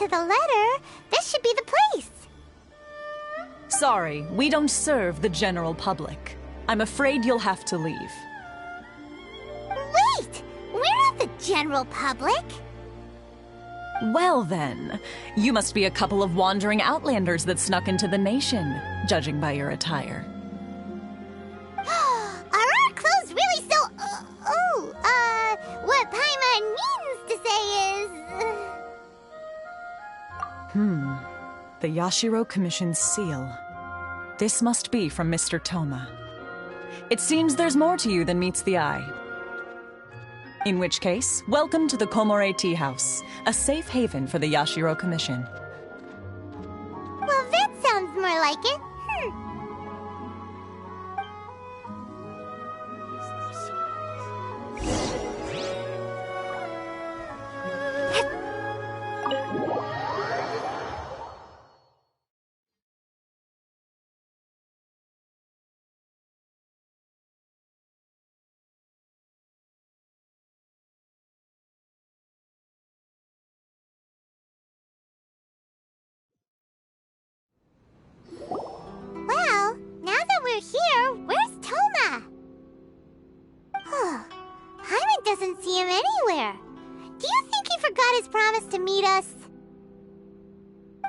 to the letter, this should be the place. Sorry, we don't serve the general public. I'm afraid you'll have to leave. Wait! We're not the general public. Well then, you must be a couple of wandering outlanders that snuck into the nation, judging by your attire. Are our clothes really so... what Paimon means to say is... The Yashiro Commission's seal. This must be from Mr. Toma. It seems there's more to you than meets the eye. In which case, welcome to the Komore Tea House, a safe haven for the Yashiro Commission. Well, that sounds more like it. Well, now that we're here, where's Toma? Paimon doesn't see him anywhere. Do you think he forgot his promise to meet us?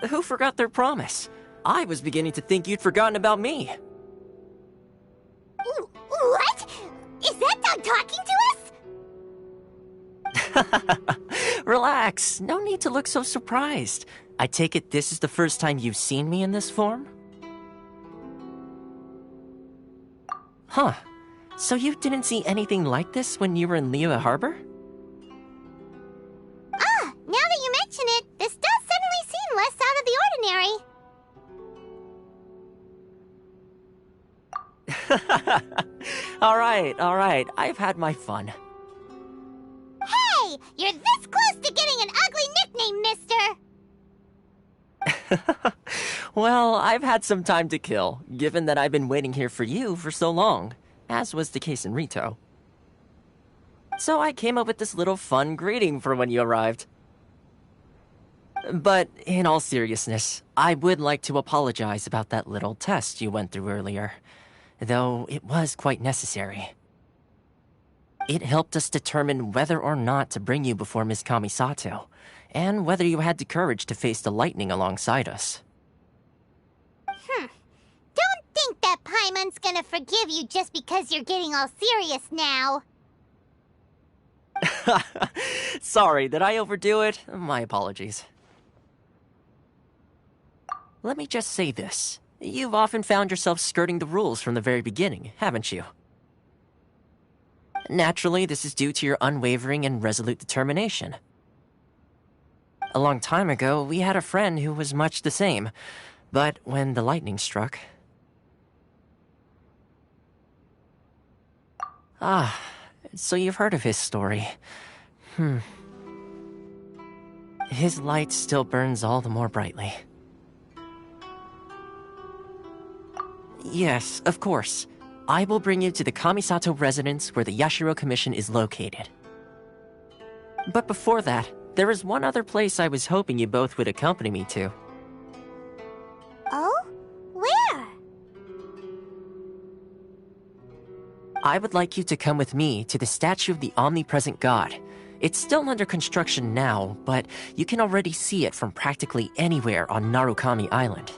Who forgot their promise? I was beginning to think you'd forgotten about me. What? Is that dog talking to us? Relax, no need to look so surprised. I take it this is the first time you've seen me in this form? Huh. So you didn't see anything like this when you were in Liyue Harbor? Now that you mention it, this does suddenly seem less out of the ordinary. Alright, I've had my fun. Hey! You're this close to getting an ugly nickname, mister! Well, I've had some time to kill, given that I've been waiting here for you for so long, as was the case in Rito. So I came up with this little fun greeting for when you arrived. But in all seriousness, I would like to apologize about that little test you went through earlier, though it was quite necessary. It helped us determine whether or not to bring you before Miss Kamisato, and whether you had the courage to face the lightning alongside us. Don't think that Paimon's gonna forgive you just because you're getting all serious now. Sorry, did I overdo it? My apologies. Let me just say this. You've often found yourself skirting the rules from the very beginning, haven't you? Naturally, this is due to your unwavering and resolute determination. A long time ago, we had a friend who was much the same, but when the lightning struck... so you've heard of his story. His light still burns all the more brightly. Yes, of course. I will bring you to the Kamisato residence where the Yashiro Commission is located. But before that, there is one other place I was hoping you both would accompany me to. Oh? Where? I would like you to come with me to the statue of the omnipresent god. It's still under construction now, but you can already see it from practically anywhere on Narukami Island.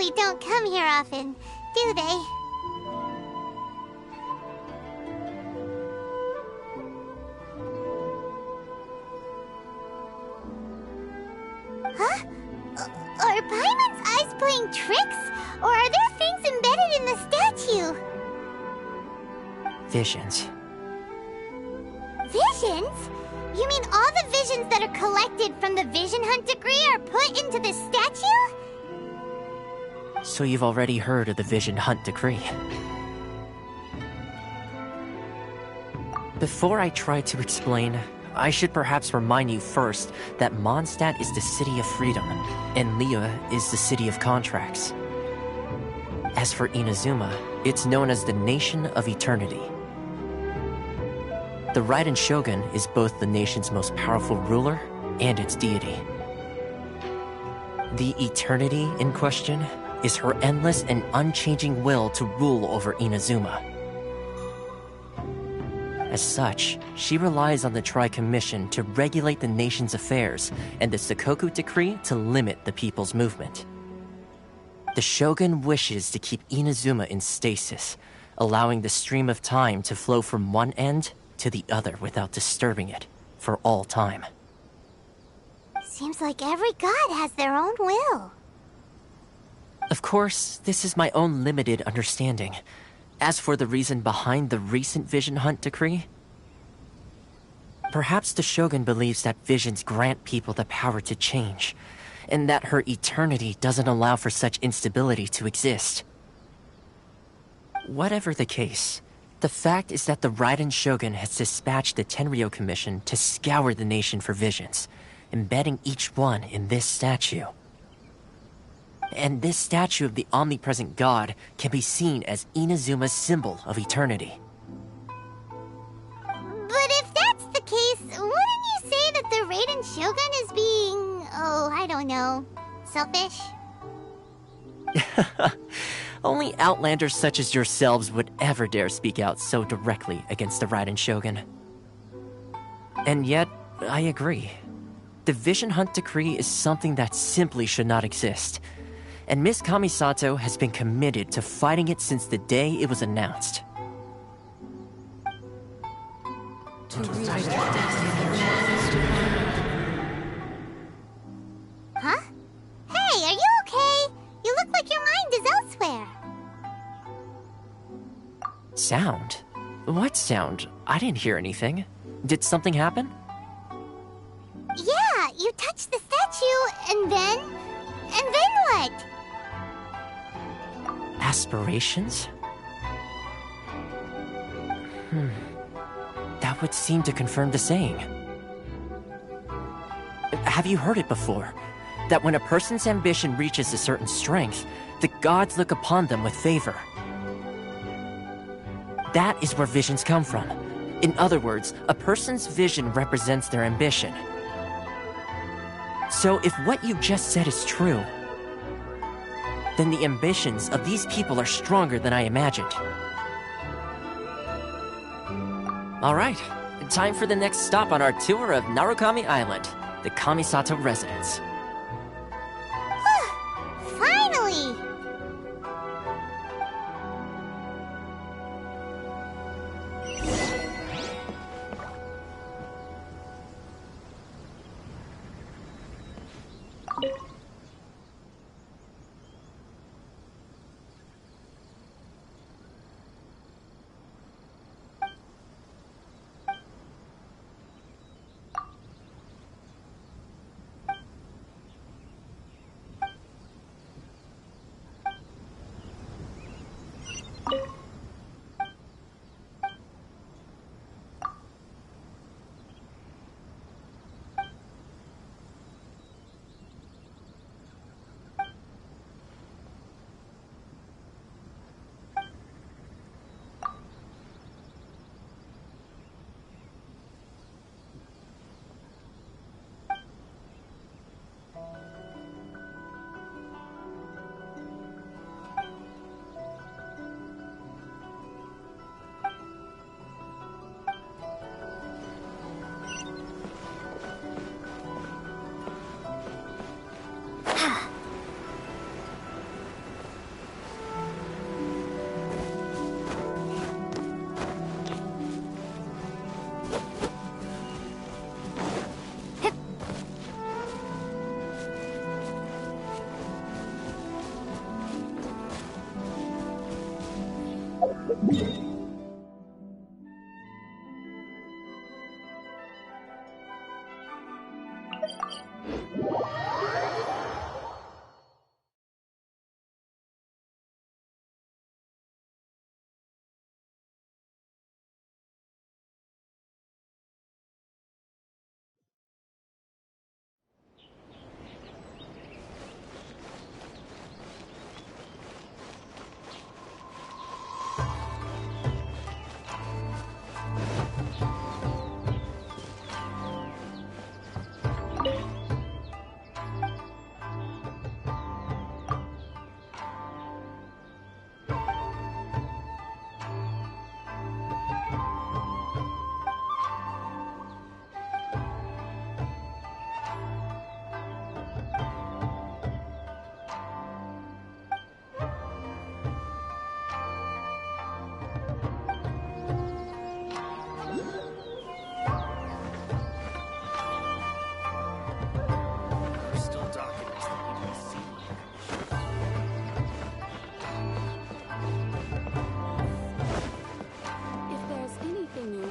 really don't come here often, do they? Huh? Are Paimon's eyes playing tricks? Or are there things embedded in the statue? Visions. Visions? You mean all the visions that are collected from the Vision Hunt decree are put into the statue? So you've already heard of the Vision Hunt decree. Before I try to explain, I should perhaps remind you first that Mondstadt is the city of freedom, and Liyue is the city of contracts. As for Inazuma, it's known as the Nation of Eternity. The Raiden Shogun is both the nation's most powerful ruler and its deity. The Eternity in question is her endless and unchanging will to rule over Inazuma. As such, she relies on the Tri-Commission to regulate the nation's affairs and the Sakoku Decree to limit the people's movement. The Shogun wishes to keep Inazuma in stasis, allowing the stream of time to flow from one end to the other without disturbing it for all time. Seems like every god has their own will. Of course, this is my own limited understanding. As for the reason behind the recent Vision Hunt decree, perhaps the Shogun believes that visions grant people the power to change, and that her eternity doesn't allow for such instability to exist. Whatever the case, the fact is that the Raiden Shogun has dispatched the Tenryou Commission to scour the nation for visions, embedding each one in this statue. And this statue of the omnipresent god can be seen as Inazuma's symbol of eternity. But if that's the case, wouldn't you say that the Raiden Shogun is being, I don't know, selfish? Only outlanders such as yourselves would ever dare speak out so directly against the Raiden Shogun. And yet, I agree. The Vision Hunt decree is something that simply should not exist. And Miss Kamisato has been committed to fighting it since the day it was announced. Huh? Hey, are you okay? You look like your mind is elsewhere. Sound? What sound? I didn't hear anything. Did something happen? Yeah, you touched the statue, and then what? Aspirations? That would seem to confirm the saying. Have you heard it before? That when a person's ambition reaches a certain strength, the gods look upon them with favor. That is where visions come from. In other words, a person's vision represents their ambition. So if what you just said is true, then the ambitions of these people are stronger than I imagined. Alright, time for the next stop on our tour of Narukami Island, the Kamisato residence. Finally!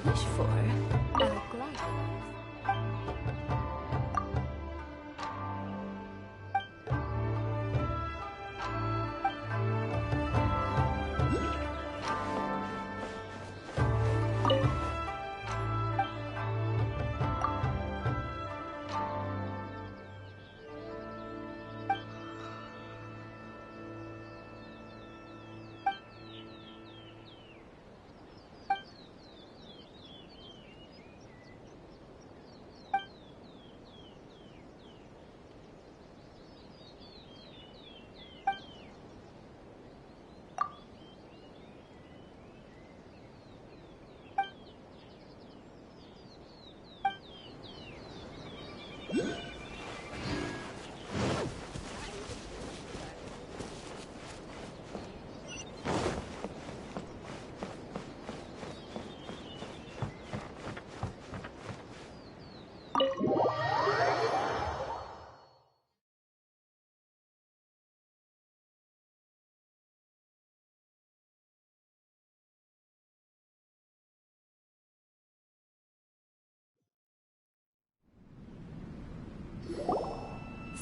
wish for, I'll gladly.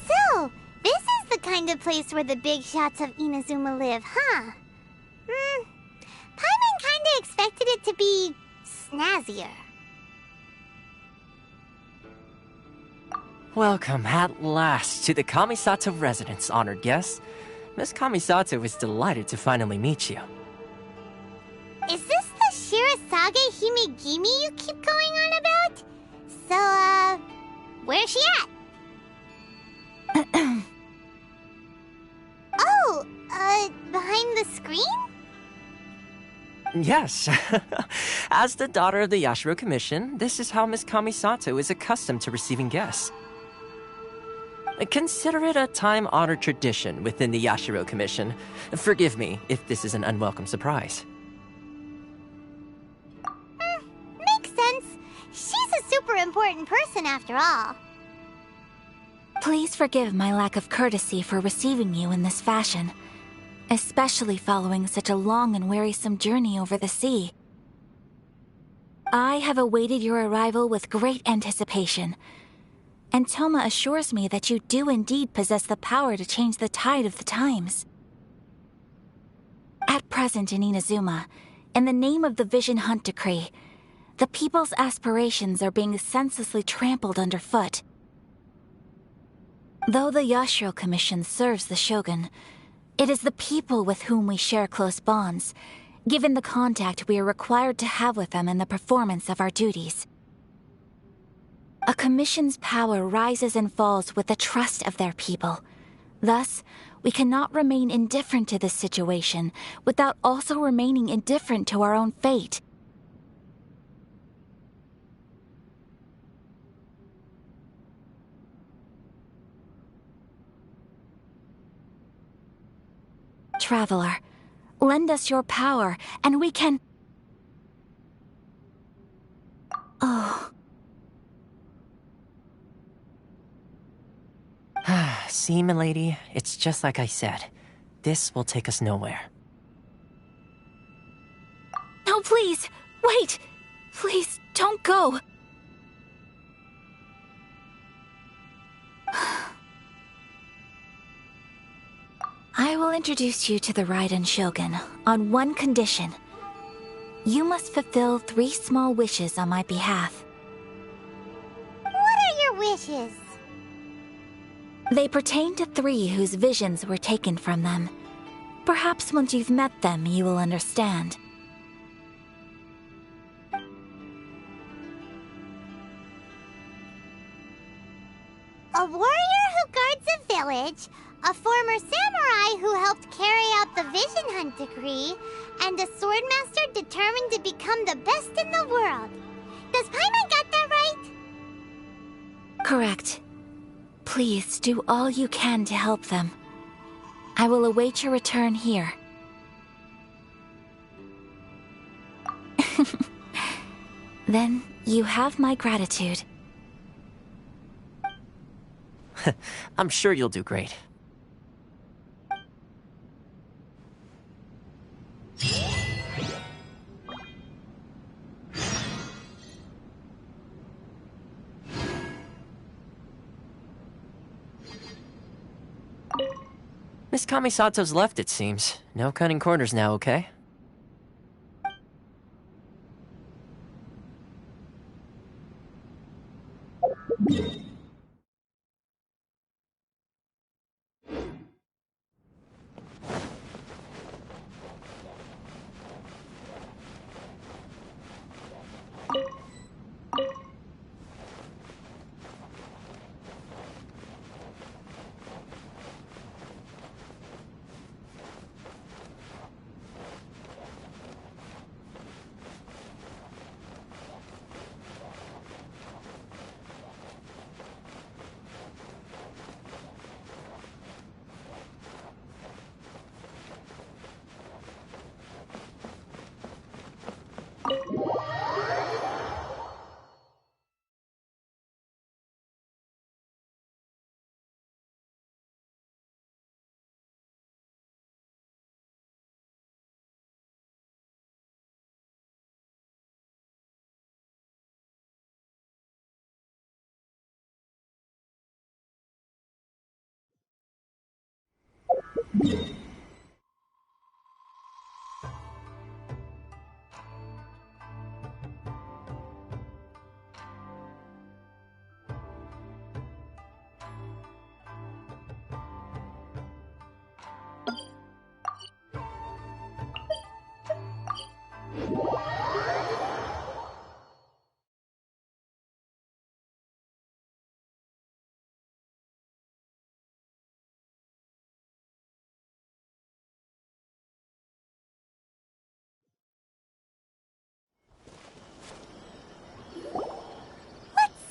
So, this is the kind of place where the big shots of Inazuma live, huh? Paimon kinda expected it to be snazzier. Welcome at last to the Kamisato residence, honored guest. Miss Kamisato is delighted to finally meet you. Is this the Shirazage Himegimi you keep going on about? So, where's she at? Oh, behind the screen? Yes. As the daughter of the Yashiro Commission, this is how Miss Kamisato is accustomed to receiving guests. Consider it a time-honored tradition within the Yashiro Commission. Forgive me if this is an unwelcome surprise. Makes sense. She's a super important person after all. Please forgive my lack of courtesy for receiving you in this fashion, especially following such a long and wearisome journey over the sea. I have awaited your arrival with great anticipation, and Toma assures me that you do indeed possess the power to change the tide of the times. At present in Inazuma, in the name of the Vision Hunt Decree, the people's aspirations are being senselessly trampled underfoot. Though the Yashiro Commission serves the Shogun, it is the people with whom we share close bonds, given the contact we are required to have with them in the performance of our duties. A commission's power rises and falls with the trust of their people. Thus, we cannot remain indifferent to this situation without also remaining indifferent to our own fate. Traveler, lend us your power, and we can... Oh. See, milady, it's just like I said. This will take us nowhere. No, please! Wait! Please, don't go! I will introduce you to the Raiden Shogun on one condition. You must fulfill 3 small wishes on my behalf. What are your wishes? They pertain to 3 whose visions were taken from them. Perhaps once you've met them, you will understand. A warrior who guards a village, a former samurai who helped carry out the Vision Hunt Decree, and a swordmaster determined to become the best in the world. Does Paimon got that right? Correct. Please do all you can to help them. I will await your return here. Then you have my gratitude. I'm sure you'll do great. Miss Kamisato's left, it seems. No cutting corners now, okay?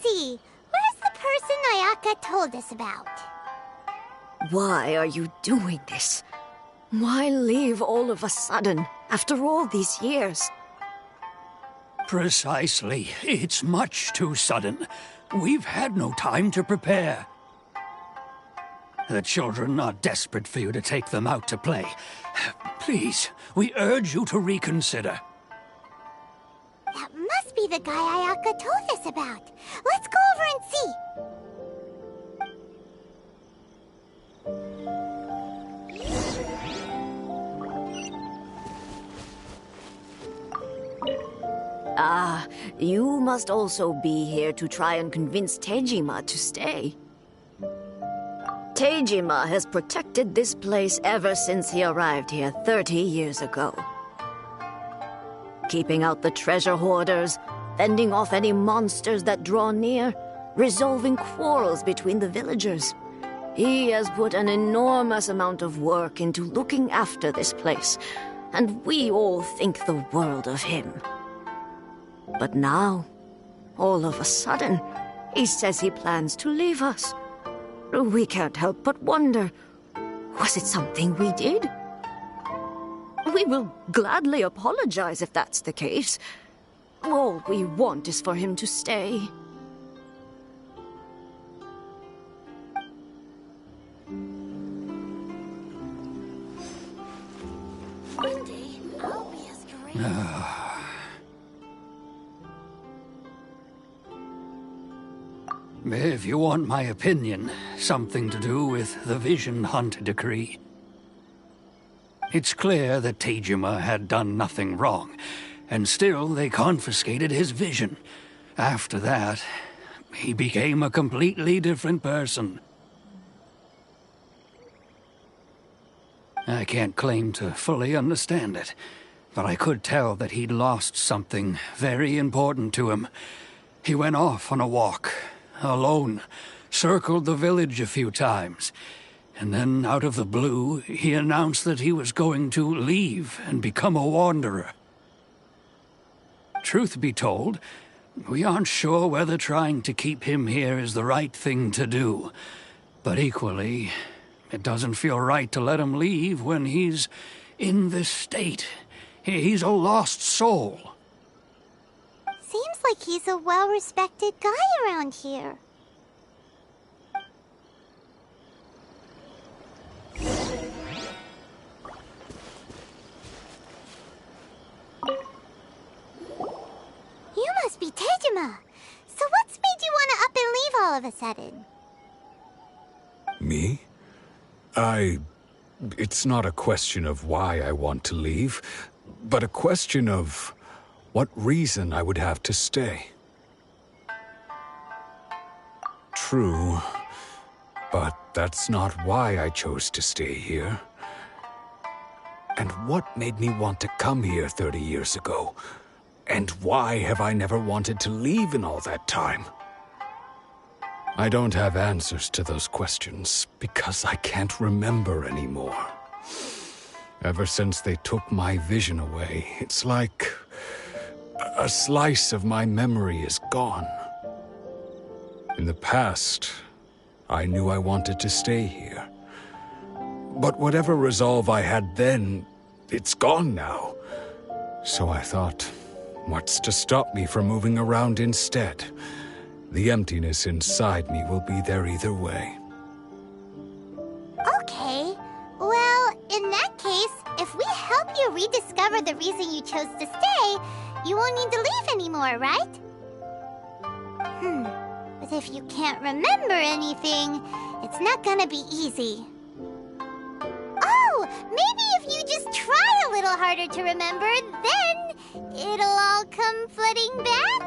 See, where's the person Ayaka told us about? Why are you doing this? Why leave all of a sudden, after all these years? Precisely. It's much too sudden. We've had no time to prepare. The children are desperate for you to take them out to play. Please, we urge you to reconsider. That must be the guy Ayaka told us about. Let's go over and see. Ah, you must also be here to try and convince Tejima to stay. Tejima has protected this place ever since he arrived here 30 years ago. Keeping out the treasure hoarders, fending off any monsters that draw near, resolving quarrels between the villagers. He has put an enormous amount of work into looking after this place, and we all think the world of him. But now, all of a sudden, he says he plans to leave us. We can't help but wonder, was it something we did? We will gladly apologize if that's the case. All we want is for him to stay. One day, I'll be as great. If you want my opinion, something to do with the Vision Hunt decree. It's clear that Tejima had done nothing wrong, and still they confiscated his vision. After that, he became a completely different person. I can't claim to fully understand it, but I could tell that he'd lost something very important to him. He went off on a walk, alone, circled the village a few times, and then, out of the blue, he announced that he was going to leave and become a wanderer. Truth be told, we aren't sure whether trying to keep him here is the right thing to do. But equally, it doesn't feel right to let him leave when he's in this state. He's a lost soul. Seems like he's a well-respected guy around here. You must be Tejima. So what's made you want to up and leave all of a sudden? Me? It's not a question of why I want to leave, but a question of what reason I would have to stay. True, but that's not why I chose to stay here. And what made me want to come here 30 years ago? And why have I never wanted to leave in all that time? I don't have answers to those questions because I can't remember anymore. Ever since they took my vision away, it's like a slice of my memory is gone. In the past, I knew I wanted to stay here. But whatever resolve I had then, it's gone now. So I thought, what's to stop me from moving around instead? The emptiness inside me will be there either way. Okay. Well, in that case, if we help you rediscover the reason you chose to stay, you won't need to leave anymore, right? But if you can't remember anything, it's not gonna be easy. Oh, maybe if you just try a little harder to remember, then it'll all come flooding back?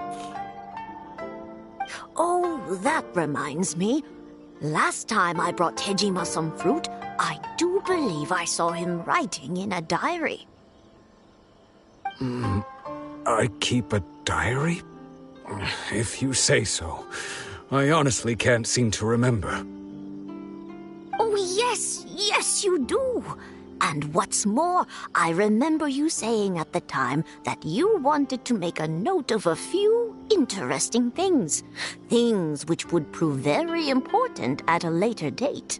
Oh, that reminds me. Last time I brought Tejima some fruit, I do believe I saw him writing in a diary. I keep a diary? If you say so. I honestly can't seem to remember. Oh, yes, you do. And what's more, I remember you saying at the time that you wanted to make a note of a few interesting things. Things which would prove very important at a later date.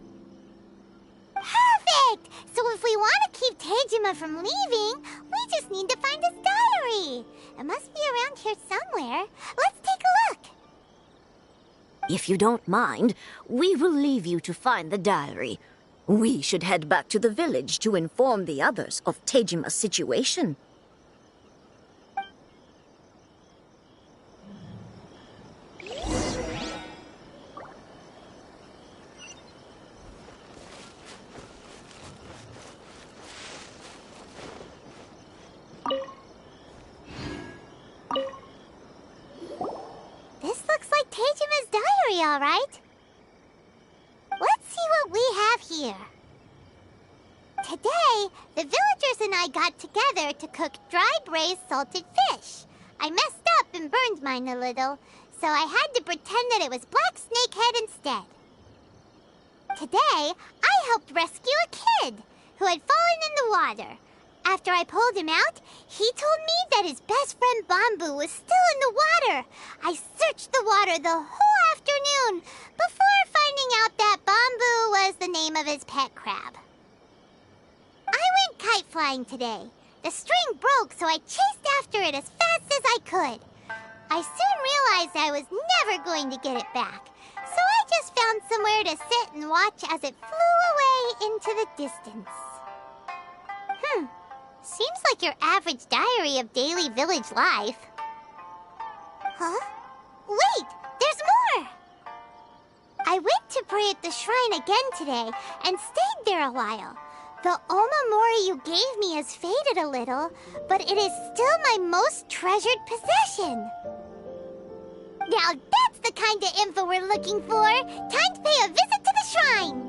Perfect! So if we want to keep Tejima from leaving, we just need to find his diary. It must be around here somewhere. Let's take a look. If you don't mind, we will leave you to find the diary. We should head back to the village to inform the others of Tejima's situation. This looks like Tejima's diary, all right. Let's see what we have here. Today, the villagers and I got together to cook dry braised salted fish. I messed up and burned mine a little, so I had to pretend that it was black snakehead instead. Today, I helped rescue a kid who had fallen in the water. After I pulled him out, he told me that his best friend Bamboo was still in the water. I searched the water the whole afternoon before finding out that Bamboo was the name of his pet crab. I went kite flying today. The string broke, so I chased after it as fast as I could. I soon realized I was never going to get it back, so I just found somewhere to sit and watch as it flew away into the distance. Seems like your average diary of daily village life. Huh? Wait! There's more! I went to pray at the shrine again today and stayed there a while. The omamori you gave me has faded a little, but it is still my most treasured possession. Now that's the kind of info we're looking for. Time to pay a visit to the shrine.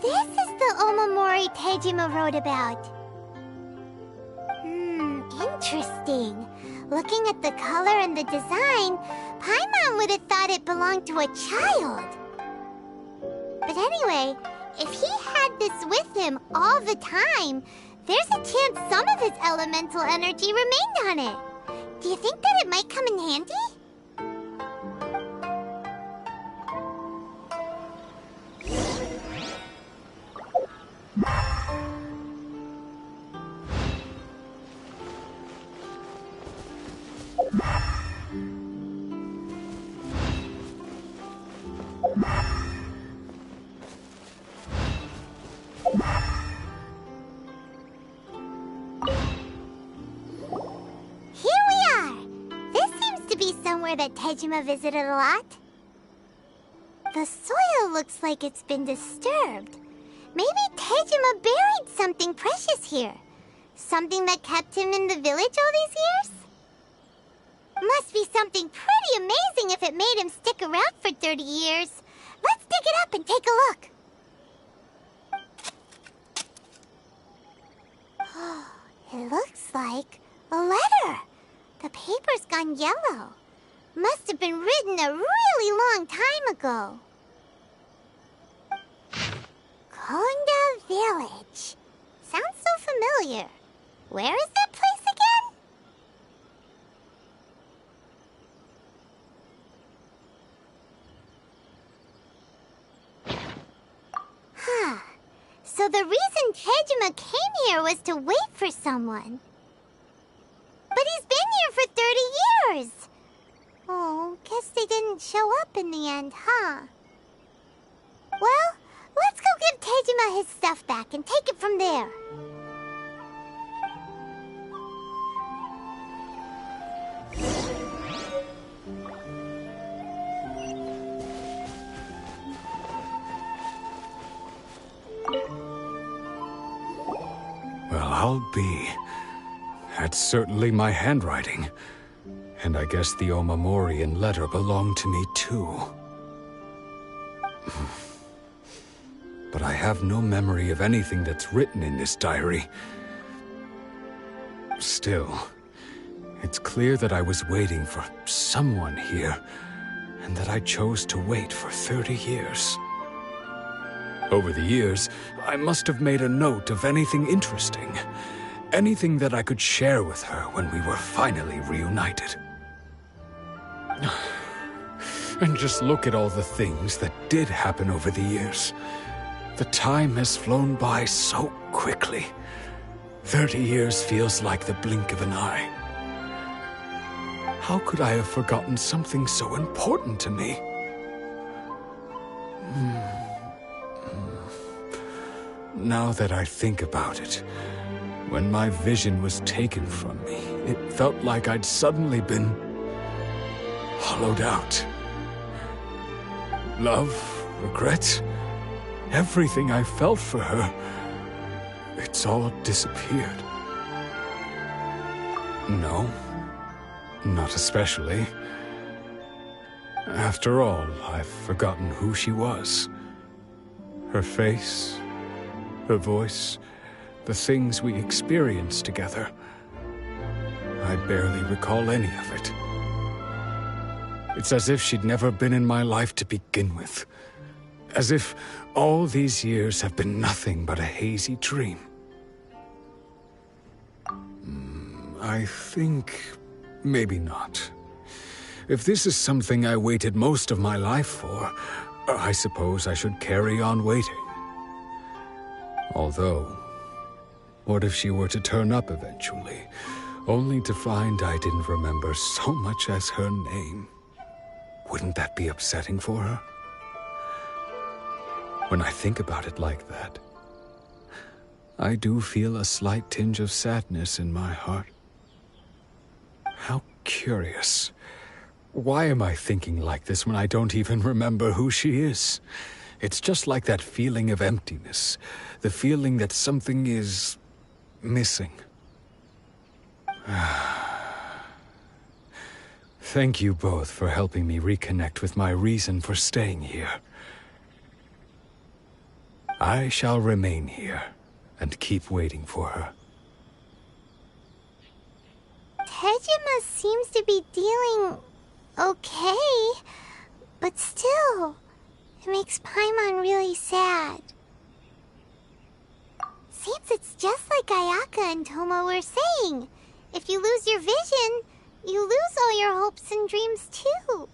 This is the omamori Tejima wrote about. Interesting. Looking at the color and the design, Paimon would have thought it belonged to a child. But anyway, if he had this with him all the time, there's a chance some of his elemental energy remained on it. Do you think that it might come in handy? somewhere that Tejima visited a lot? The soil looks like it's been disturbed. Maybe Tejima buried something precious here. Something that kept him in the village all these years? Must be something pretty amazing if it made him stick around for 30 years. Let's dig it up and take a look. It looks like a letter. The paper's gone yellow. Must have been written a really long time ago. Konda Village. Sounds so familiar. Where is that place again? Huh. So the reason Tejima came here was to wait for someone. But he's been here for 30 years. Oh, guess they didn't show up in the end, huh? Well, let's go give Tejima his stuff back and take it from there. Well, I'll be. That's certainly my handwriting. And I guess the Omamorian letter belonged to me too. But I have no memory of anything that's written in this diary. Still, it's clear that I was waiting for someone here, and that I chose to wait for 30 years. Over the years, I must have made a note of anything interesting. Anything that I could share with her when we were finally reunited. And just look at all the things that did happen over the years. The time has flown by so quickly. 30 years feels like the blink of an eye. How could I have forgotten something so important to me? Now that I think about it, when my vision was taken from me, it felt like I'd suddenly been hollowed out. Love, regret, everything I felt for her, it's all disappeared. No, not especially. After all, I've forgotten who she was. Her face, her voice, the things we experienced together. I barely recall any of it. It's as if she'd never been in my life to begin with. As if all these years have been nothing but a hazy dream. I think maybe not. If this is something I waited most of my life for, I suppose I should carry on waiting. Although, what if she were to turn up eventually, only to find I didn't remember so much as her name? Wouldn't that be upsetting for her? When I think about it like that, I do feel a slight tinge of sadness in my heart. How curious. Why am I thinking like this when I don't even remember who she is? It's just like that feeling of emptiness, the feeling that something is missing. Thank you both for helping me reconnect with my reason for staying here. I shall remain here and keep waiting for her. Tejima seems to be dealing okay, but still, it makes Paimon really sad. Seems it's just like Ayaka and Toma were saying. If you lose your vision, you lose all your hopes and dreams too.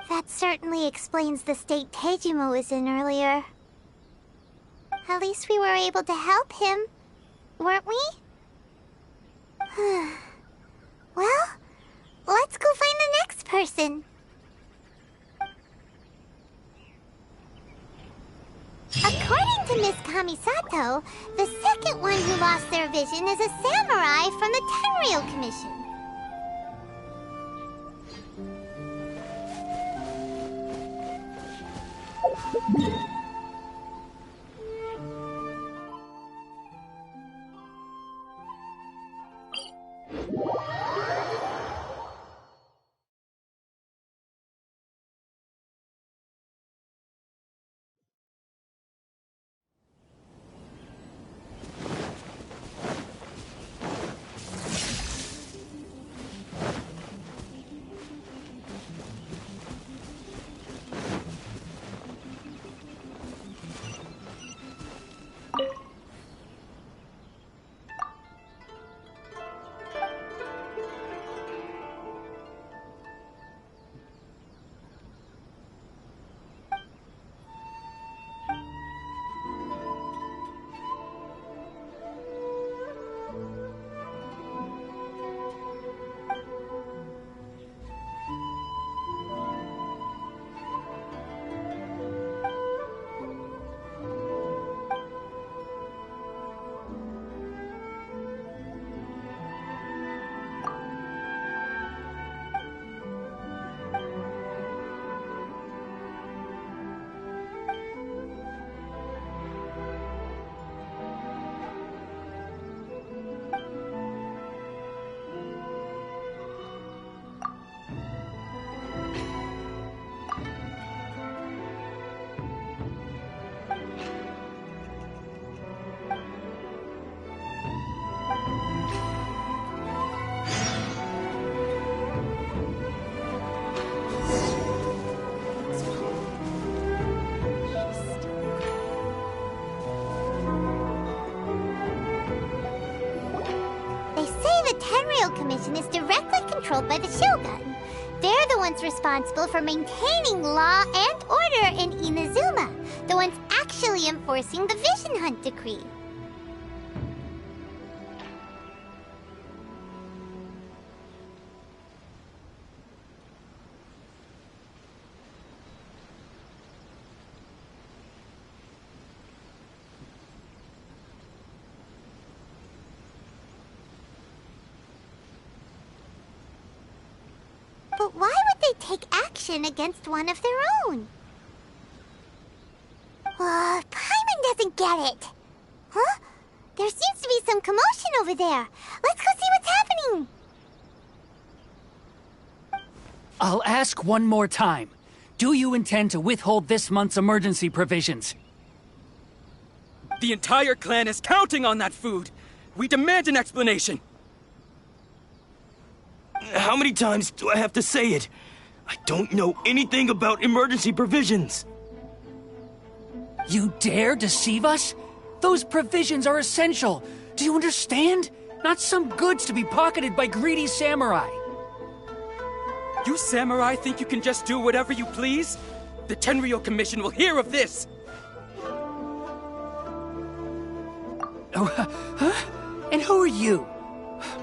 That certainly explains the state Tejima was in earlier. At least we were able to help him, weren't we? Well, let's go find the next person. According to Miss Kamisato, the second one who lost their vision is a samurai from the Tenryou Commission. Commission is directly controlled by the Shogun. They're the ones responsible for maintaining law and order in Inazuma, the ones actually enforcing the Vision Hunt decree. But why would they take action against one of their own? Paimon doesn't get it. Huh? There seems to be some commotion over there. Let's go see what's happening. I'll ask one more time. Do you intend to withhold this month's emergency provisions? The entire clan is counting on that food. We demand an explanation. How many times do I have to say it? I don't know anything about emergency provisions. You dare deceive us? Those provisions are essential. Do you understand? Not some goods to be pocketed by greedy samurai. You samurai think you can just do whatever you please? The Tenryou Commission will hear of this! Oh, huh? And who are you?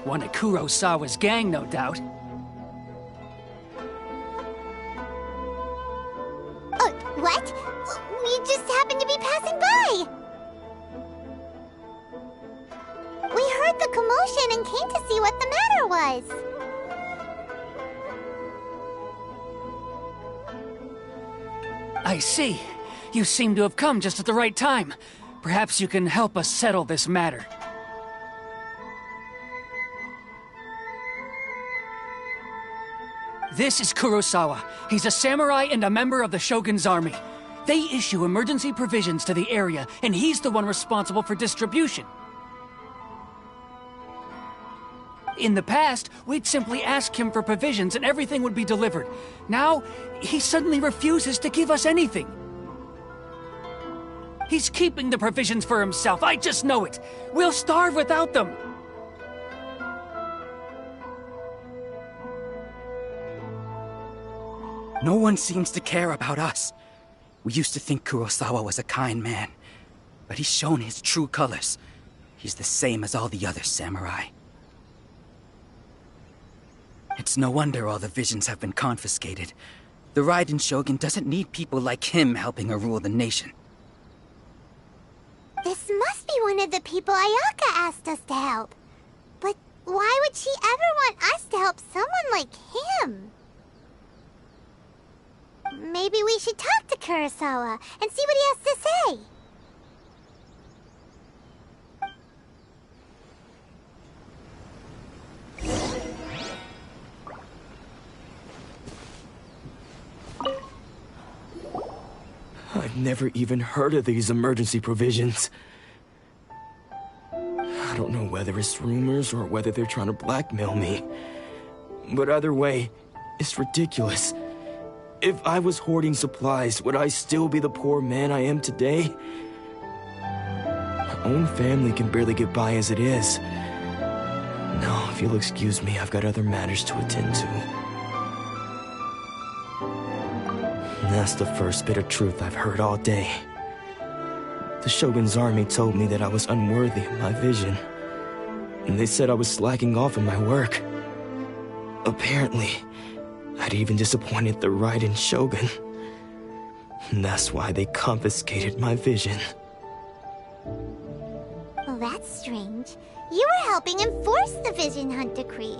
One of Kurosawa's gang, no doubt. What? We just happened to be passing by. We heard the commotion and came to see what the matter was. I see. You seem to have come just at the right time. Perhaps you can help us settle this matter. This is Kurosawa. He's a samurai and a member of the Shogun's army. They issue emergency provisions to the area, and he's the one responsible for distribution. In the past, we'd simply ask him for provisions and everything would be delivered. Now, he suddenly refuses to give us anything. He's keeping the provisions for himself, I just know it. We'll starve without them. No one seems to care about us. We used to think Kurosawa was a kind man, but he's shown his true colors. He's the same as all the other samurai. It's no wonder all the visions have been confiscated. The Raiden Shogun doesn't need people like him helping her rule the nation. This must be one of the people Ayaka asked us to help. But why would she ever want us to help someone like him? Maybe we should talk to Kurosawa and see what he has to say. I've never even heard of these emergency provisions. I don't know whether it's rumors or whether they're trying to blackmail me. But either way, it's ridiculous. If I was hoarding supplies, would I still be the poor man I am today? My own family can barely get by as it is. No, if you'll excuse me, I've got other matters to attend to. And that's the first bit of truth I've heard all day. The Shogun's army told me that I was unworthy of my vision. And they said I was slacking off in my work. Apparently, I'd even disappointed the Raiden Shogun. And that's why they confiscated my vision. Well, that's strange. You were helping enforce the Vision Hunt Decree.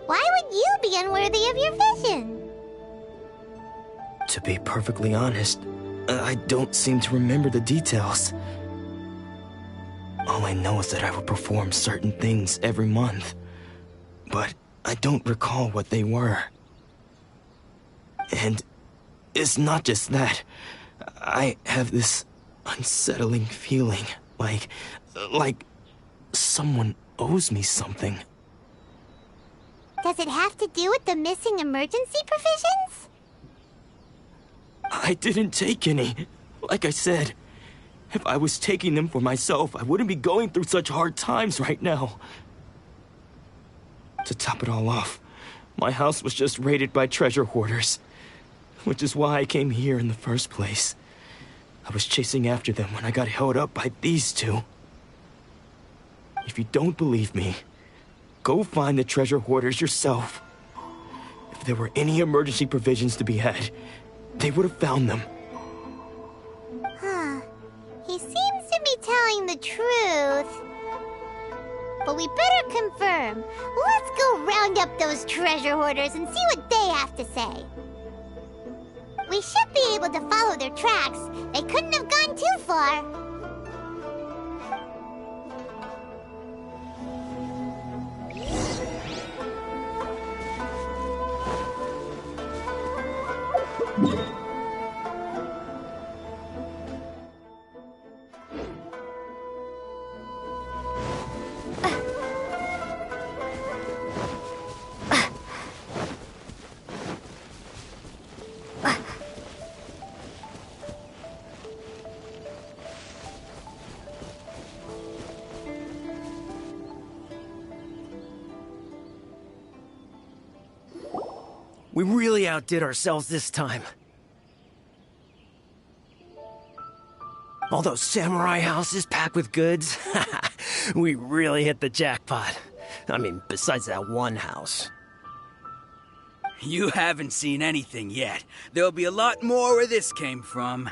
Why would you be unworthy of your vision? To be perfectly honest, I don't seem to remember the details. All I know is that I would perform certain things every month. But I don't recall what they were. And it's not just that. I have this unsettling feeling, like someone owes me something. Does it have to do with the missing emergency provisions? I didn't take any. Like I said, if I was taking them for myself, I wouldn't be going through such hard times right now. To top it all off, my house was just raided by treasure hoarders, which is why I came here in the first place. I was chasing after them when I got held up by these two. If you don't believe me, go find the treasure hoarders yourself. If there were any emergency provisions to be had, they would have found them. Huh. He seems to be telling the truth. But we better confirm. Let's go round up those treasure hoarders and see what they have to say. We should be able to follow their tracks. They couldn't have gone too far. We really outdid ourselves this time. All those samurai houses packed with goods, we really hit the jackpot. I mean, besides that one house. You haven't seen anything yet. There'll be a lot more where this came from.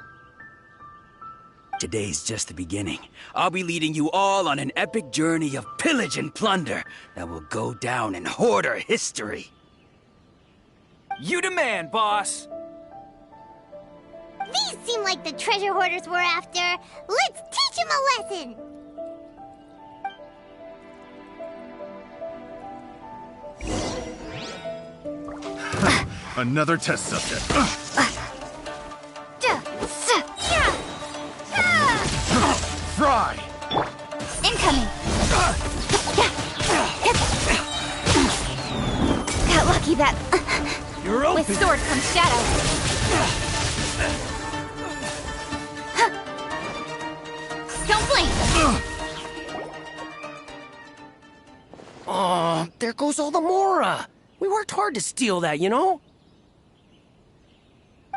Today's just the beginning. I'll be leading you all on an epic journey of pillage and plunder that will go down in hoarder history. You demand, boss! These seem like the treasure hoarders we're after. Let's teach them a lesson! Another test subject. Fry! Incoming! Got lucky that... You're open! With sword comes shadow. Don't blink! Oh, there goes all the Mora. We worked hard to steal that, you know?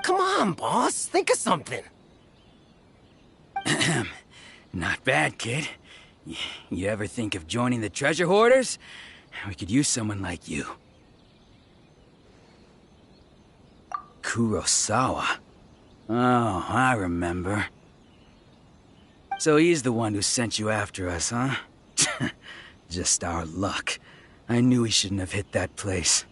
Come on, boss. Think of something. Not bad, kid. You ever think of joining the treasure hoarders? We could use someone like you. Kurosawa. Oh, I remember. So he's the one who sent you after us, huh? Just our luck. I knew he shouldn't have hit that place.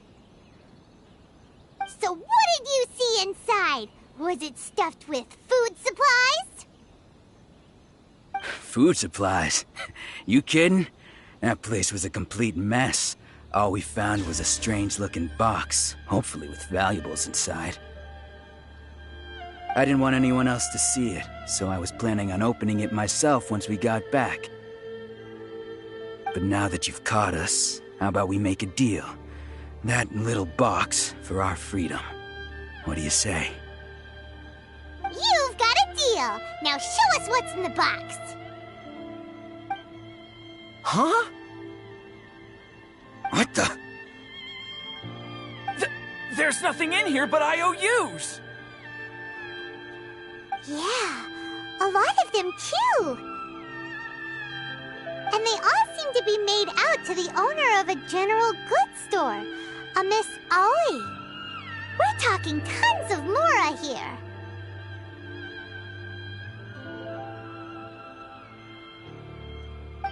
So what did you see inside? Was it stuffed with food supplies? Food supplies? You kidding? That place was a complete mess. All we found was a strange-looking box, hopefully with valuables inside. I didn't want anyone else to see it, so I was planning on opening it myself once we got back. But now that you've caught us, how about we make a deal? That little box for our freedom. What do you say? You've got a deal! Now show us what's in the box! Huh? What the? There's nothing in here but IOUs! Yeah, a lot of them too! And they all seem to be made out to the owner of a general goods store, a Miss Aoi. We're talking tons of Mora here.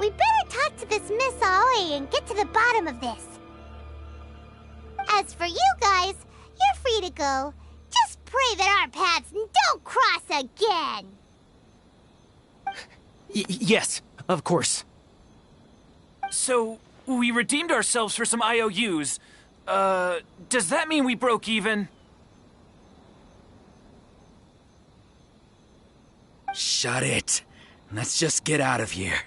We better talk to this Miss Aoi and get to the bottom of this. As for you guys, you're free to go. Just pray that our paths don't cross again. Yes, of course. So, we redeemed ourselves for some IOUs. Does that mean we broke even? Shut it. Let's just get out of here.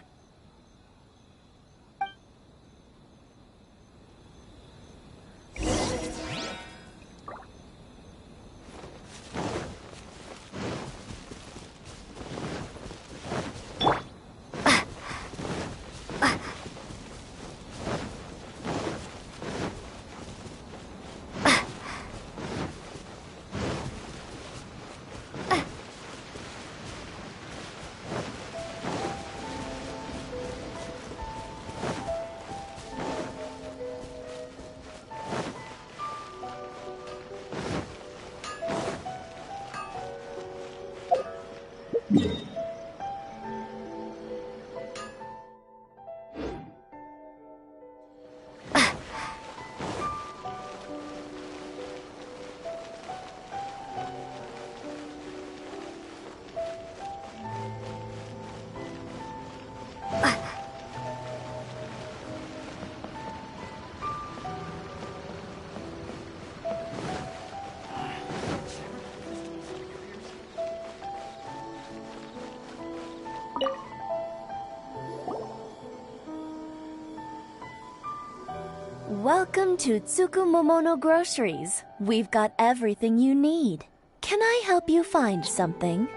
Welcome to Tsukumomono Groceries. We've got everything you need. Can I help you find something?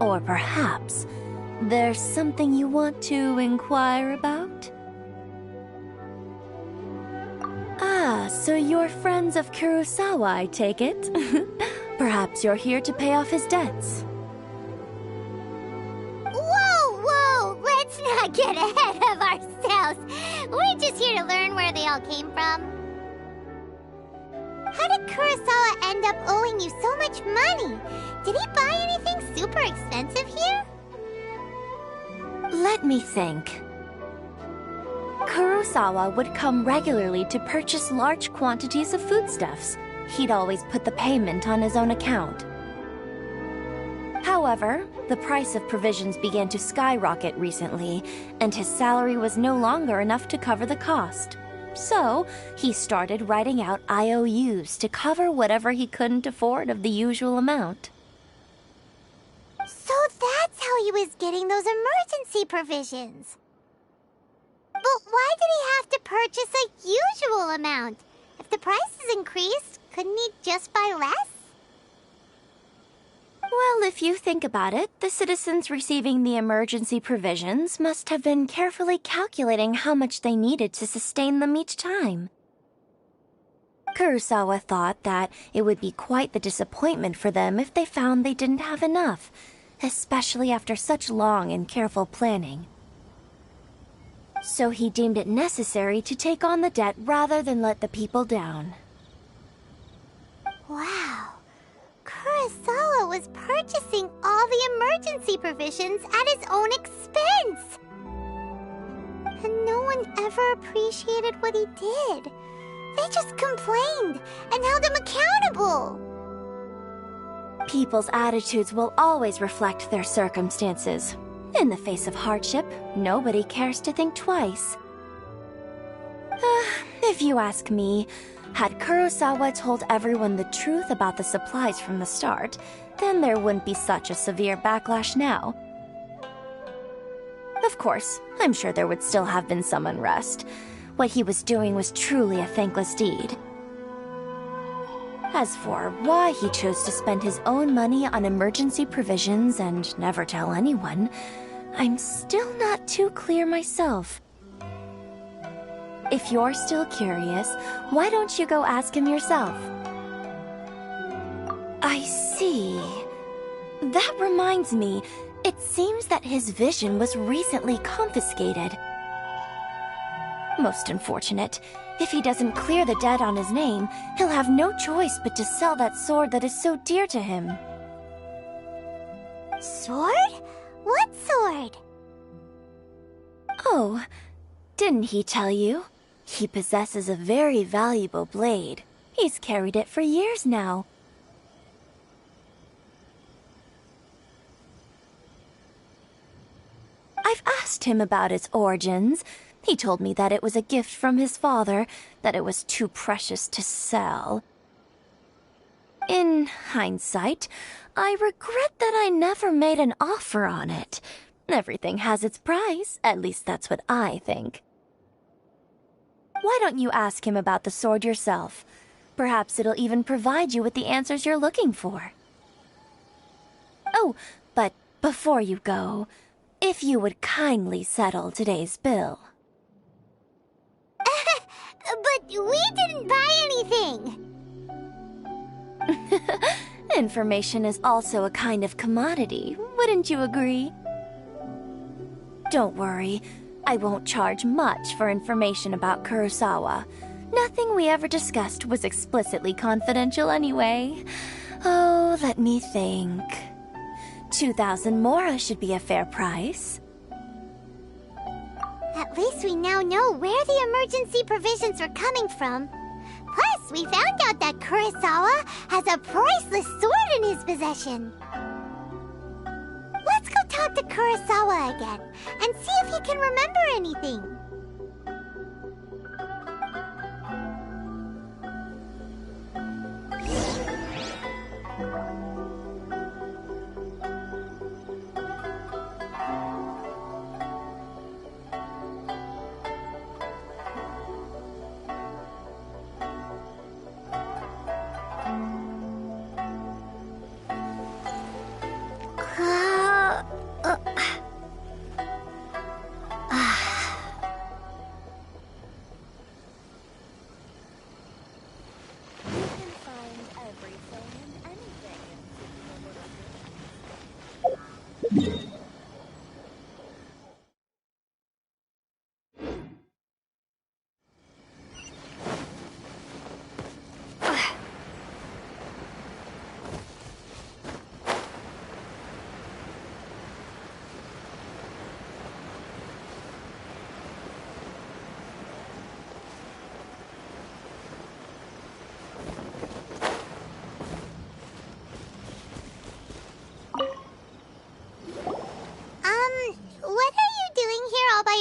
Or perhaps there's something you want to inquire about? Ah, so you're friends of Kurosawa, I take it? Perhaps you're here to pay off his debts. Whoa! Let's not get ahead of ourselves. We're just here to learn where they all came from. How did Kurosawa end up owing you so much money? Did he buy anything super expensive here? Let me think. Kurosawa would come regularly to purchase large quantities of foodstuffs. He'd always put the payment on his own account. However, the price of provisions began to skyrocket recently, and his salary was no longer enough to cover the cost. So, he started writing out IOUs to cover whatever he couldn't afford of the usual amount. So that's how he was getting those emergency provisions. But why did he have to purchase a usual amount? If the prices increased, couldn't he just buy less? Well, if you think about it, the citizens receiving the emergency provisions must have been carefully calculating how much they needed to sustain them each time. Kurosawa thought that it would be quite the disappointment for them if they found they didn't have enough, especially after such long and careful planning. So he deemed it necessary to take on the debt rather than let the people down. Wow. Kurosawa was purchasing all the emergency provisions at his own expense. And no one ever appreciated what he did. They just complained and held him accountable. People's attitudes will always reflect their circumstances. In the face of hardship, nobody cares to think twice. If you ask me, had Kurosawa told everyone the truth about the supplies from the start, then there wouldn't be such a severe backlash now. Of course, I'm sure there would still have been some unrest. What he was doing was truly a thankless deed. As for why he chose to spend his own money on emergency provisions and never tell anyone, I'm still not too clear myself. If you're still curious, why don't you go ask him yourself? I see. That reminds me, it seems that his vision was recently confiscated. Most unfortunate. If he doesn't clear the debt on his name, he'll have no choice but to sell that sword that is so dear to him. Sword? What sword? Oh, didn't he tell you? He possesses a very valuable blade. He's carried it for years now. I've asked him about its origins. He told me that it was a gift from his father, that it was too precious to sell. In hindsight, I regret that I never made an offer on it. Everything has its price, at least that's what I think. Why don't you ask him about the sword yourself? Perhaps it'll even provide you with the answers you're looking for. Oh, but before you go, if you would kindly settle today's bill. But we didn't buy anything! Information is also a kind of commodity, wouldn't you agree? Don't worry, I won't charge much for information about Kurosawa. Nothing we ever discussed was explicitly confidential anyway. Oh, let me think. 2,000 mora should be a fair price. At least we now know where the emergency provisions were coming from. Plus, we found out that Kurosawa has a priceless sword in his possession. Let's go talk to Kurosawa again and see if he can remember anything.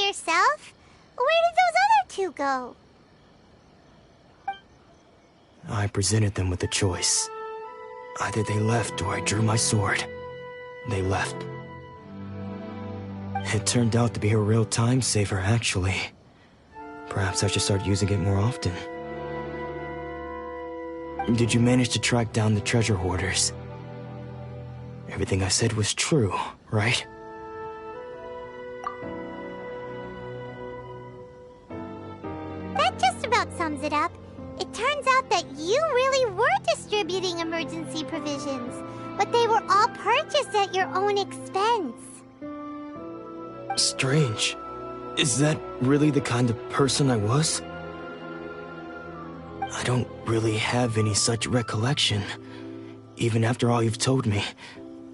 Yourself? Where did those other two go? I presented them with a choice. Either they left or I drew my sword. They left. It turned out to be a real time saver, actually. Perhaps I should start using it more often. Did you manage to track down the treasure hoarders? Everything I said was true, right? Sums it up. It turns out that you really were distributing emergency provisions, but they were all purchased at your own expense. Strange. Is that really the kind of person I was? I don't really have any such recollection. Even after all you've told me,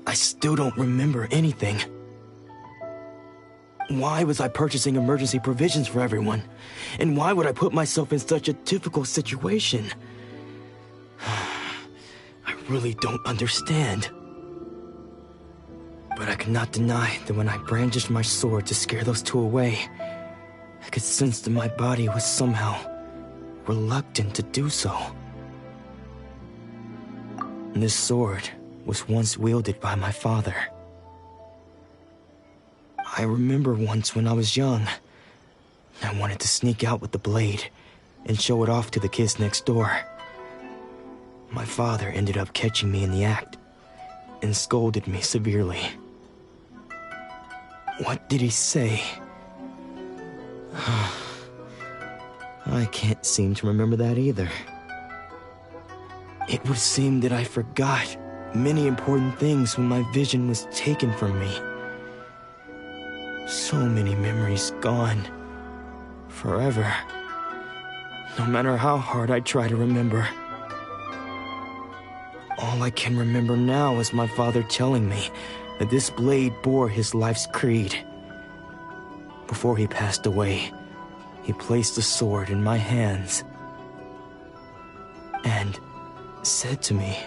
I still don't remember anything. Why was I purchasing emergency provisions for everyone? And why would I put myself in such a difficult situation? I really don't understand. But I could not deny that when I brandished my sword to scare those two away, I could sense that my body was somehow reluctant to do so. And this sword was once wielded by my father. I remember once when I was young, I wanted to sneak out with the blade and show it off to the kids next door. My father ended up catching me in the act and scolded me severely. What did he say? I can't seem to remember that either. It would seem that I forgot many important things when my vision was taken from me. So many memories gone. Forever. No matter how hard I try to remember. All I can remember now is my father telling me that this blade bore his life's creed. Before he passed away, he placed the sword in my hands and said to me,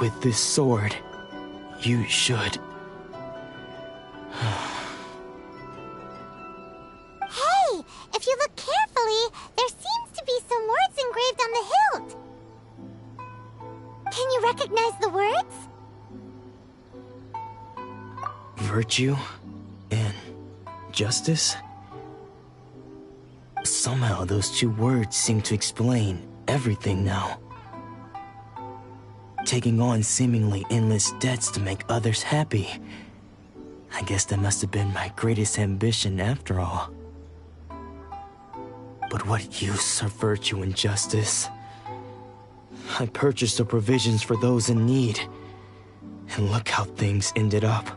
"With this sword, you should..." Hey, if you look carefully, there seems to be some words engraved on the hilt. Can you recognize the words? Virtue and justice? Somehow those two words seem to explain everything now. Taking on seemingly endless debts to make others happy. I guess that must have been my greatest ambition after all. But what use are virtue and justice? I purchased the provisions for those in need, and look how things ended up.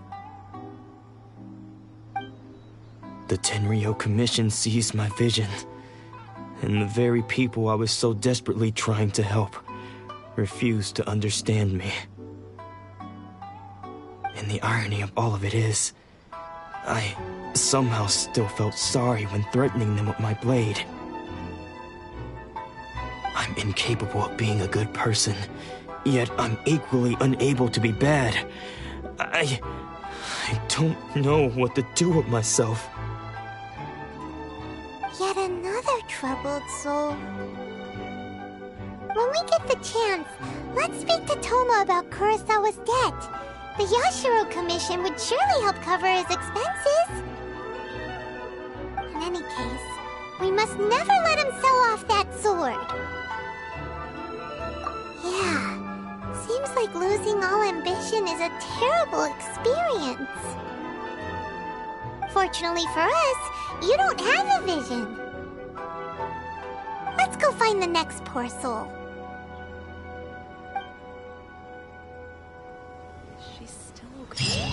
The Tenryo Commission seized my vision, and the very people I was so desperately trying to help refused to understand me. And the irony of all of it is, I somehow still felt sorry when threatening them with my blade. I'm incapable of being a good person, yet I'm equally unable to be bad. I don't know what to do with myself. Yet another troubled soul. When we get the chance, let's speak to Toma about Kurosawa's debt. The Yashiro Commission would surely help cover his expenses. In any case, we must never let him sell off that sword. Yeah, seems like losing all ambition is a terrible experience. Fortunately for us, you don't have a vision. Let's go find the next poor soul. She's still okay.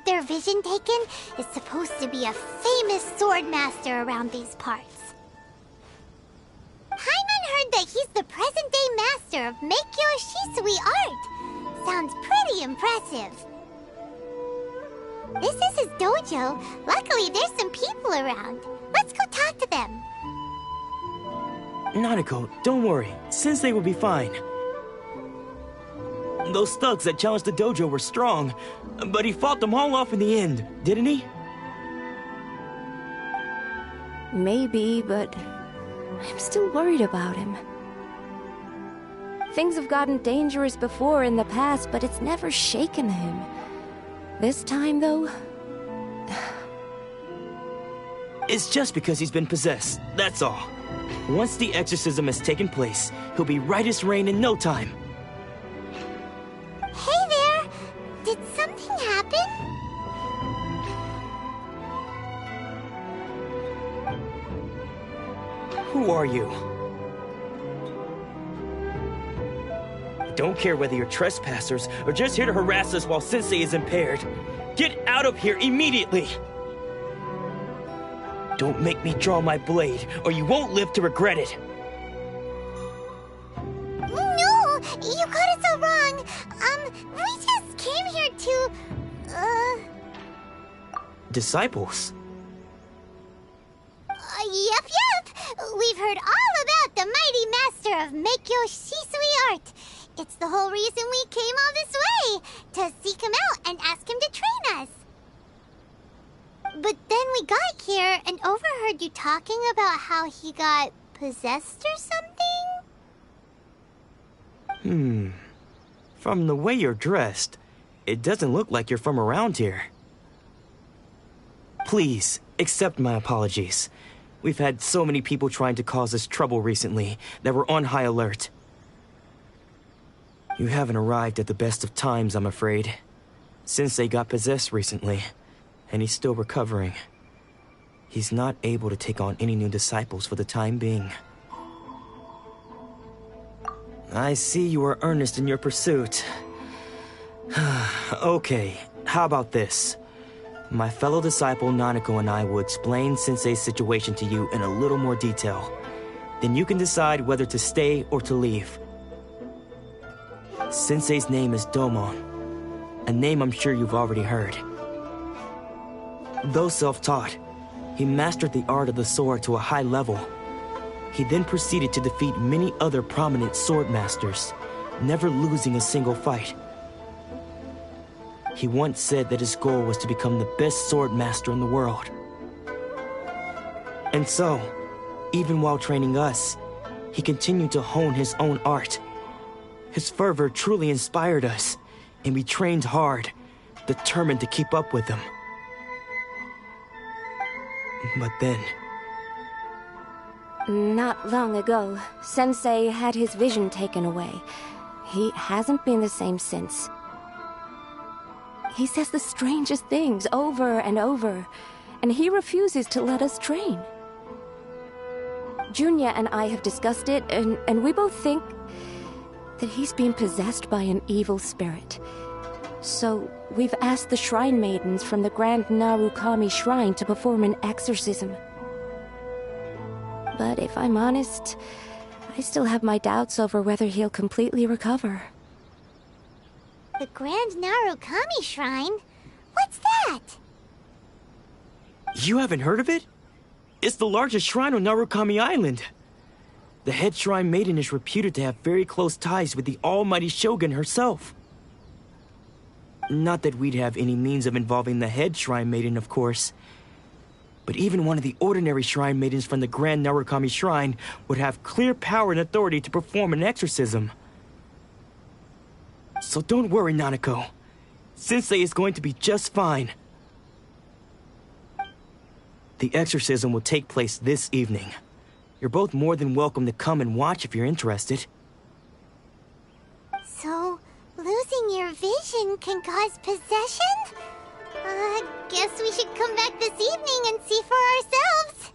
Their vision taken is supposed to be a famous sword master around these parts. Paimon heard that he's the present-day master of Meikyo Shisui art. Sounds pretty impressive. This is his dojo. Luckily, there's some people around. Let's go talk to them. Nanako, don't worry. Sensei will be fine. Those thugs that challenged the dojo were strong, but he fought them all off in the end, didn't he? Maybe, but I'm still worried about him. Things have gotten dangerous before in the past, but it's never shaken him. This time, though... It's just because he's been possessed, that's all. Once the exorcism has taken place, he'll be right as rain in no time. Hey there! Did something happen? Who are you? I don't care whether you're trespassers or just here to harass us while Sensei is impaired. Get out of here immediately! Don't make me draw my blade, or you won't live to regret it. No! You got it so wrong! We just came here to... Disciples? Yep. We've heard all about the mighty master of Meikyo Shisui art. It's the whole reason we came all this way, to seek him out and ask him to train us. But then we got here and overheard you talking about how he got possessed or something? From the way you're dressed, it doesn't look like you're from around here. Please, accept my apologies. We've had so many people trying to cause us trouble recently that we're on high alert. You haven't arrived at the best of times, I'm afraid. Sensei got possessed recently, and he's still recovering. He's not able to take on any new disciples for the time being. I see you are earnest in your pursuit. Okay, how about this? My fellow disciple Nanako and I will explain Sensei's situation to you in a little more detail. Then you can decide whether to stay or to leave. Sensei's name is Domon, a name I'm sure you've already heard. Though self-taught, he mastered the art of the sword to a high level. He then proceeded to defeat many other prominent sword masters, never losing a single fight. He once said that his goal was to become the best sword master in the world. And so, even while training us, he continued to hone his own art. His fervor truly inspired us, and we trained hard, determined to keep up with him. But then... Not long ago, Sensei had his vision taken away. He hasn't been the same since. He says the strangest things over and over, and he refuses to let us train. Junya and I have discussed it, and we both think that he's being possessed by an evil spirit. So we've asked the shrine maidens from the Grand Narukami Shrine to perform an exorcism. But if I'm honest, I still have my doubts over whether he'll completely recover. The Grand Narukami Shrine? What's that? You haven't heard of it? It's the largest shrine on Narukami Island. The head shrine maiden is reputed to have very close ties with the almighty Shogun herself. Not that we'd have any means of involving the head shrine maiden, of course. But even one of the ordinary shrine maidens from the Grand Narukami Shrine would have clear power and authority to perform an exorcism. So don't worry, Nanako. Sensei is going to be just fine. The exorcism will take place this evening. You're both more than welcome to come and watch if you're interested. So, losing your vision can cause possession? Guess we should come back this evening and see for ourselves.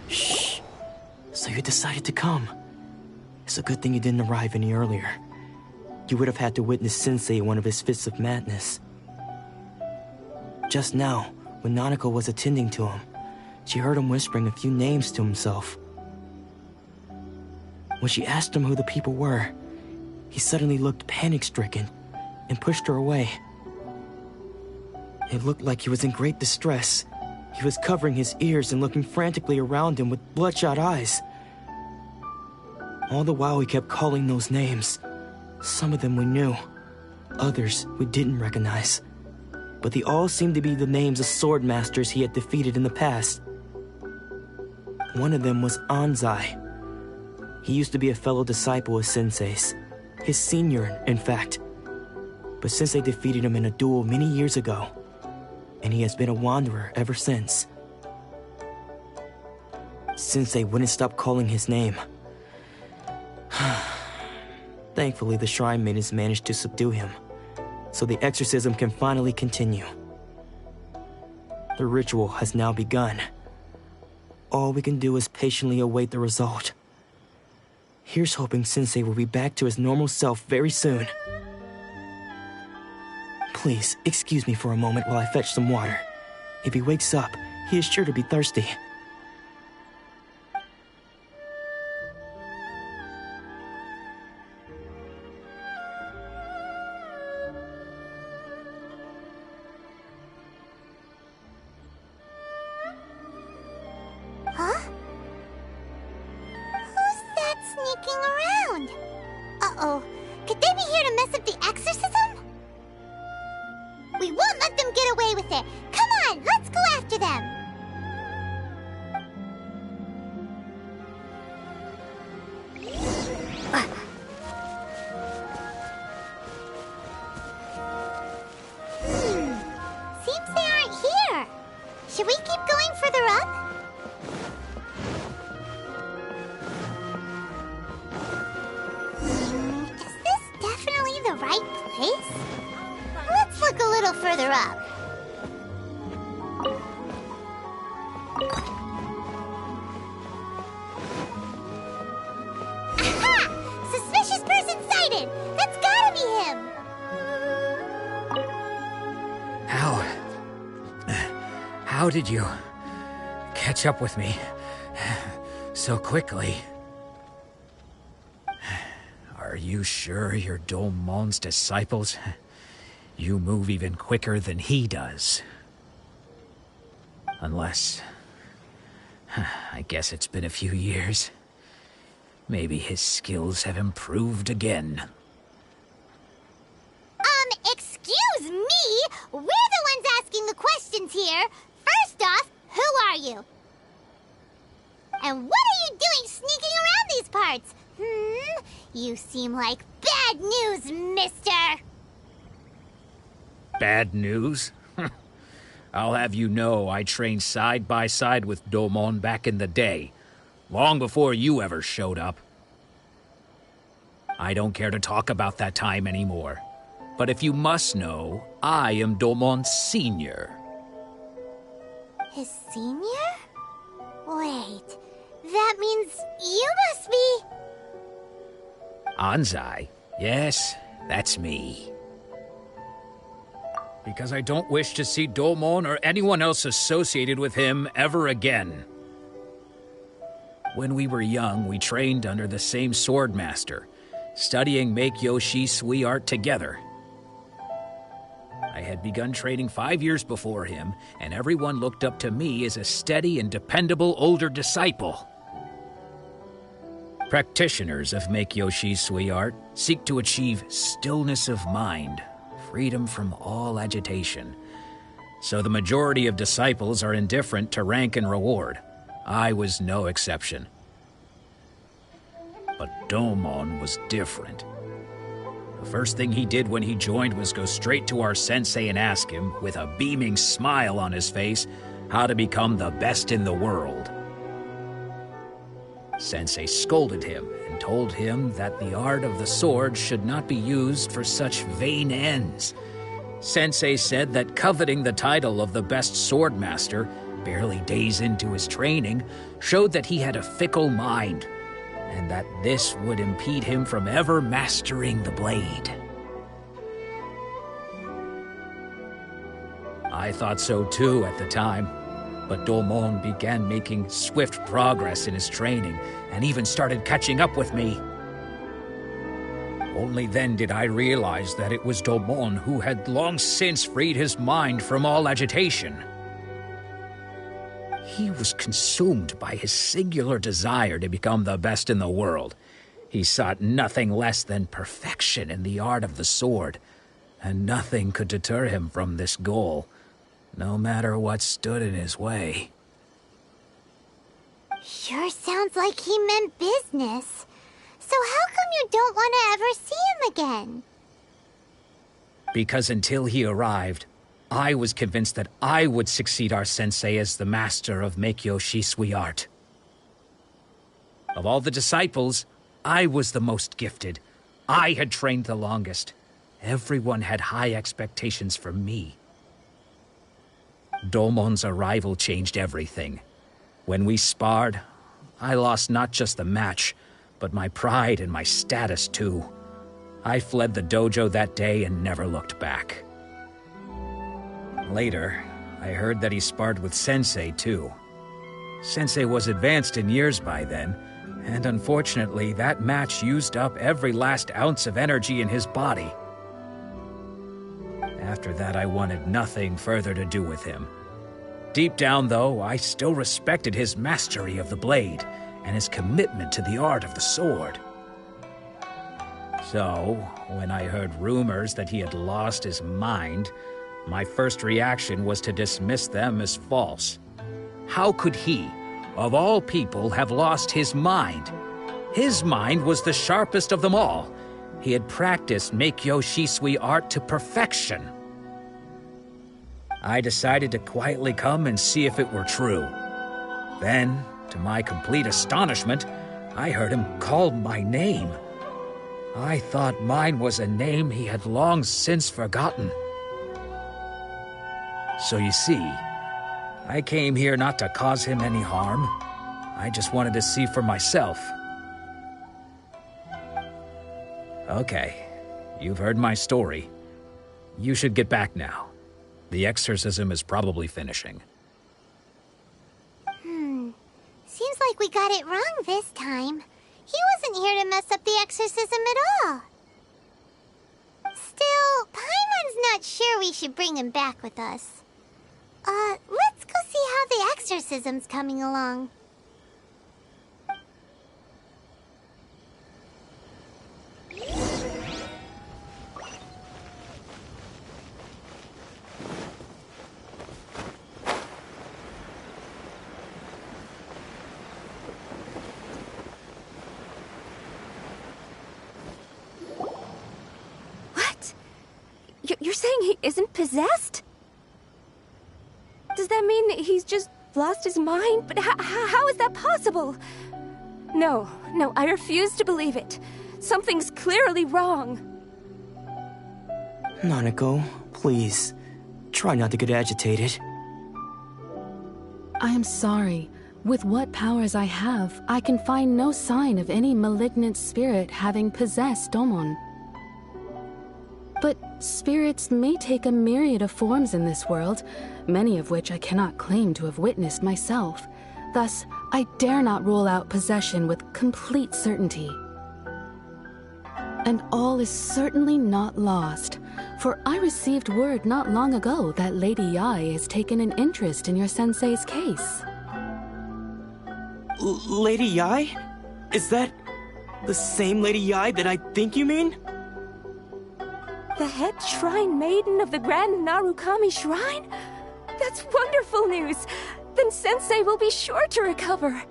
Shh. So you decided to come. It's a good thing you didn't arrive any earlier. You would have had to witness Sensei in one of his fits of madness. Just now, when Nanako was attending to him, she heard him whispering a few names to himself. When she asked him who the people were, he suddenly looked panic-stricken and pushed her away. It looked like he was in great distress. He was covering his ears and looking frantically around him with bloodshot eyes. All the while he kept calling those names. Some of them we knew, others we didn't recognize. But they all seemed to be the names of sword masters he had defeated in the past. One of them was Anzai. He used to be a fellow disciple of Sensei's, his senior, in fact. But Sensei defeated him in a duel many years ago, and he has been a wanderer ever since. Sensei wouldn't stop calling his name. Thankfully, the Shrine Maidens managed to subdue him, so the exorcism can finally continue. The ritual has now begun. All we can do is patiently await the result. Here's hoping Sensei will be back to his normal self very soon. Please, excuse me for a moment while I fetch some water. If he wakes up, he is sure to be thirsty. Huh? Who's that sneaking around? Uh-oh. Could they be here to mess up the exorcism? We won't let them get away with it. Come on, let's go after them. Seems they aren't here. Should we keep going further up? Is this definitely the right place? Let's look a little further up. Aha! Suspicious person sighted! That's gotta be him! How did you catch up with me so quickly? Are you sure you're Domon's disciples? You move even quicker than he does. Unless... I guess it's been a few years. Maybe his skills have improved again. Excuse me? We're the ones asking the questions here. First off, who are you? And what are you doing sneaking around these parts? You seem like bad news, mister! Bad news? I'll have you know I trained side by side with Domon back in the day, long before you ever showed up. I don't care to talk about that time anymore. But if you must know, I am Domon's senior. His senior? Wait, that means you must be... Anzai? Yes, that's me. Because I don't wish to see Domon or anyone else associated with him ever again. When we were young, we trained under the same swordmaster, studying Make-Yoshi Sui art together. I had begun training 5 years before him, and everyone looked up to me as a steady and dependable older disciple. Practitioners of Make-Yoshi Sui art seek to achieve stillness of mind, freedom from all agitation. So the majority of disciples are indifferent to rank and reward. I was no exception. But Domon was different. The first thing he did when he joined was go straight to our sensei and ask him, with a beaming smile on his face, how to become the best in the world. Sensei scolded him and told him that the art of the sword should not be used for such vain ends. Sensei said that coveting the title of the best swordmaster, barely days into his training, showed that he had a fickle mind, and that this would impede him from ever mastering the blade. I thought so too at the time, but Domon began making swift progress in his training and even started catching up with me. Only then did I realize that it was Domon who had long since freed his mind from all agitation. He was consumed by his singular desire to become the best in the world, He sought nothing less than perfection in the art of the sword, and nothing could deter him from this goal, no matter what stood in his way. Sure sounds like he meant business. So how come you don't want to ever see him again? Because until he arrived, I was convinced that I would succeed our sensei as the master of Meikyo Shisui art. Of all the disciples, I was the most gifted. I had trained the longest. Everyone had high expectations for me. Domon's arrival changed everything. When we sparred, I lost not just the match, but my pride and my status too. I fled the dojo that day and never looked back. Later, I heard that he sparred with Sensei too. Sensei was advanced in years by then, and unfortunately that match used up every last ounce of energy in his body. After that, I wanted nothing further to do with him. Deep down, though, I still respected his mastery of the blade and his commitment to the art of the sword. So, when I heard rumors that he had lost his mind, my first reaction was to dismiss them as false. How could he, of all people, have lost his mind? His mind was the sharpest of them all. He had practiced Meikyo Shisui art to perfection. I decided to quietly come and see if it were true. Then, to my complete astonishment, I heard him call my name. I thought mine was a name he had long since forgotten. So you see, I came here not to cause him any harm. I just wanted to see for myself. Okay, you've heard my story. You should get back now. The exorcism is probably finishing. Seems like we got it wrong this time. He wasn't here to mess up the exorcism at all. Still, Paimon's not sure we should bring him back with us. Let's go see how the exorcism's coming along. You're saying he isn't possessed? Does that mean he's just lost his mind? But how is that possible? No, I refuse to believe it. Something's clearly wrong. Nanako, please. Try not to get agitated. I am sorry. With what powers I have, I can find no sign of any malignant spirit having possessed Domon. But spirits may take a myriad of forms in this world, many of which I cannot claim to have witnessed myself. Thus, I dare not rule out possession with complete certainty. And all is certainly not lost, for I received word not long ago that Lady Yae has taken an interest in your sensei's case. Lady Yae? Is that the same Lady Yae that I think you mean? The head shrine maiden of the Grand Narukami Shrine? That's wonderful news! Then Sensei will be sure to recover.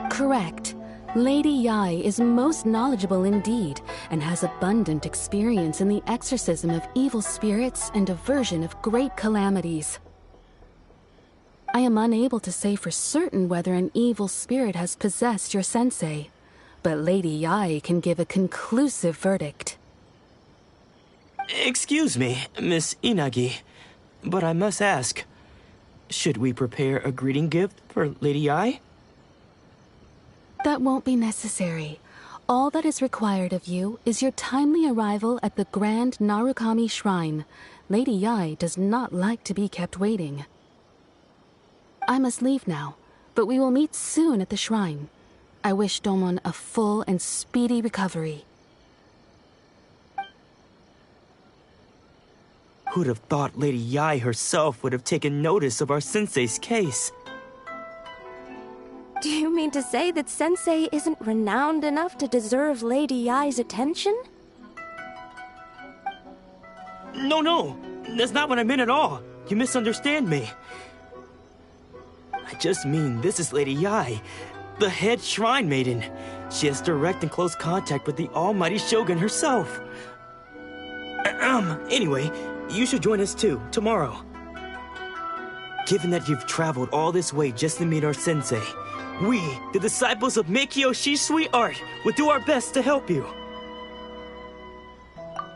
Correct. Lady Yae is most knowledgeable indeed, and has abundant experience in the exorcism of evil spirits and aversion of great calamities. I am unable to say for certain whether an evil spirit has possessed your sensei, but Lady Yae can give a conclusive verdict. Excuse me, Miss Inagi, but I must ask, should we prepare a greeting gift for Lady Yae? That won't be necessary. All that is required of you is your timely arrival at the Grand Narukami Shrine. Lady Yae does not like to be kept waiting. I must leave now, but we will meet soon at the shrine. I wish Domon a full and speedy recovery. Who'd have thought Lady Yae herself would have taken notice of our sensei's case? Do you mean to say that Sensei isn't renowned enough to deserve Lady Yai's attention? No, that's not what I meant at all. You misunderstand me. I just mean this is Lady Yai, the head shrine maiden. She has direct and close contact with the almighty Shogun herself. Anyway, you should join us too, tomorrow. Given that you've traveled all this way just to meet our sensei, we, the disciples of Meikyo Shisui Art, will do our best to help you.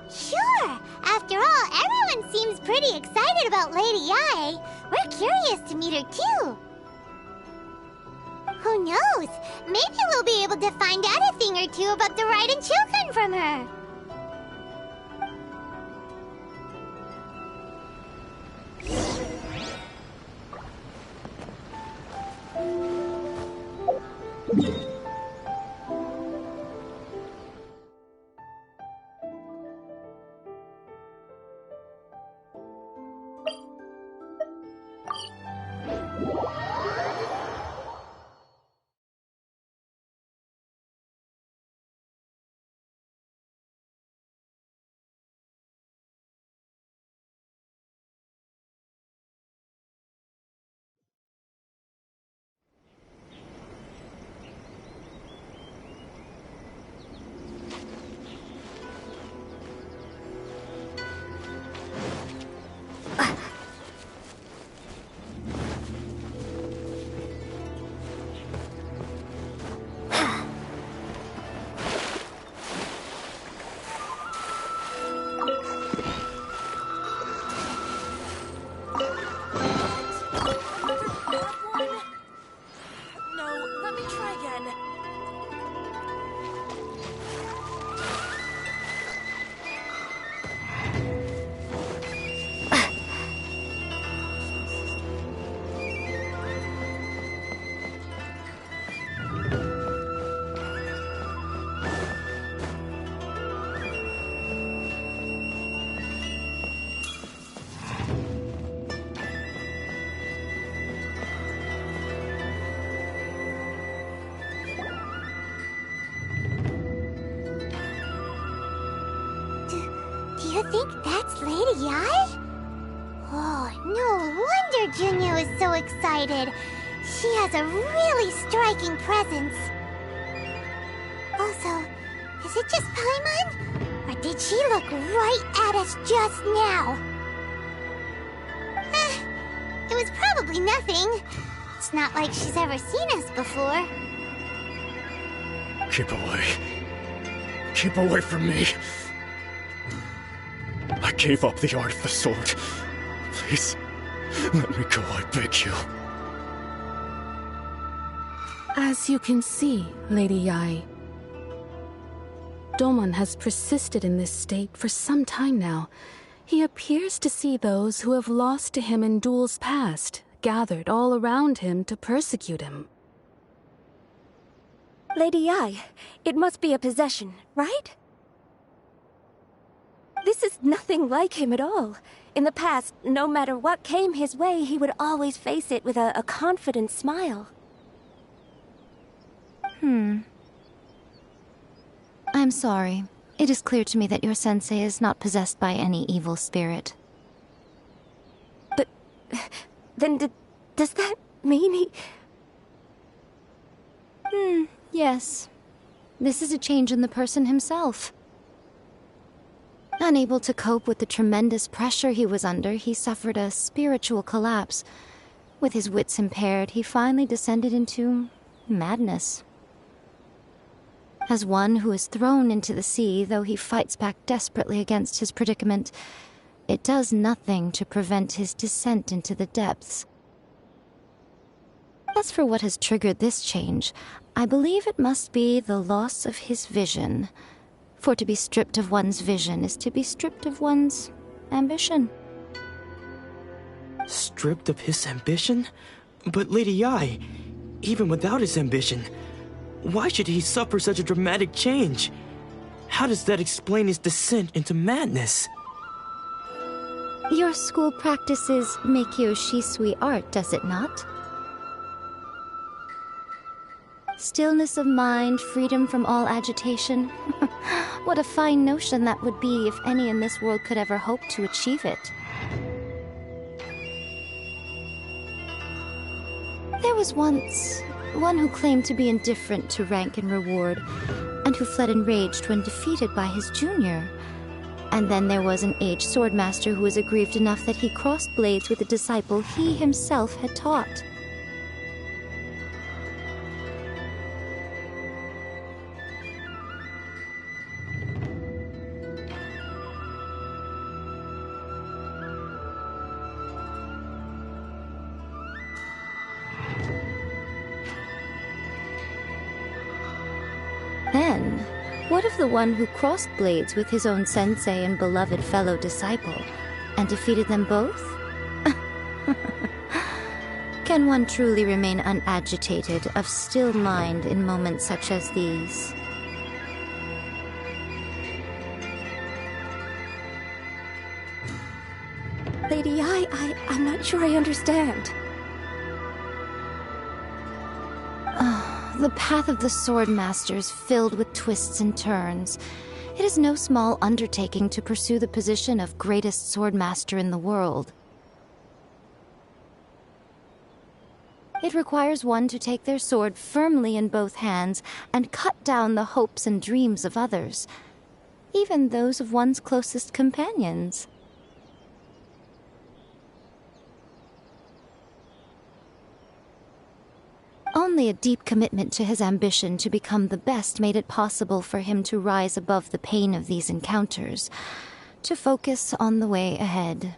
Sure! After all, everyone seems pretty excited about Lady Yai. We're curious to meet her too. Who knows? Maybe we'll be able to find out a thing or two about the Raiden Shogun from her. Do you think that's Lady Yai? Oh, no wonder Junya was so excited. She has a really striking presence. Also, is it just Paimon? Or did she look right at us just now? It was probably nothing. It's not like she's ever seen us before. Keep away. Keep away from me. I gave up the art of the sword. Please, let me go, I beg you. As you can see, Lady Yai, Domon has persisted in this state for some time now. He appears to see those who have lost to him in duels past, gathered all around him to persecute him. Lady Yai, it must be a possession, right? This is nothing like him at all. In the past, no matter what came his way, he would always face it with a confident smile. I'm sorry. It is clear to me that your sensei is not possessed by any evil spirit. But then does that mean he... Yes. This is a change in the person himself. Unable to cope with the tremendous pressure he was under, he suffered a spiritual collapse. With his wits impaired, he finally descended into madness. As one who is thrown into the sea, though he fights back desperately against his predicament, it does nothing to prevent his descent into the depths. As for what has triggered this change, I believe it must be the loss of his vision. For to be stripped of one's vision is to be stripped of one's ambition. Stripped of his ambition? But Lady Yai, even without his ambition, why should he suffer such a dramatic change? How does that explain his descent into madness? Your school practices Meikyo Shisui art, does it not? Stillness of mind, freedom from all agitation. What a fine notion that would be if any in this world could ever hope to achieve it. There was once one who claimed to be indifferent to rank and reward, and who fled enraged when defeated by his junior. And then there was an aged swordmaster who was aggrieved enough that he crossed blades with a disciple he himself had taught. Then, what of the one who crossed blades with his own sensei and beloved fellow disciple, and defeated them both? Can one truly remain unagitated, of still mind in moments such as these? Lady, I'm not sure I understand. The path of the Swordmaster is filled with twists and turns. It is no small undertaking to pursue the position of greatest Swordmaster in the world. It requires one to take their sword firmly in both hands and cut down the hopes and dreams of others, even those of one's closest companions. Only a deep commitment to his ambition to become the best made it possible for him to rise above the pain of these encounters, to focus on the way ahead.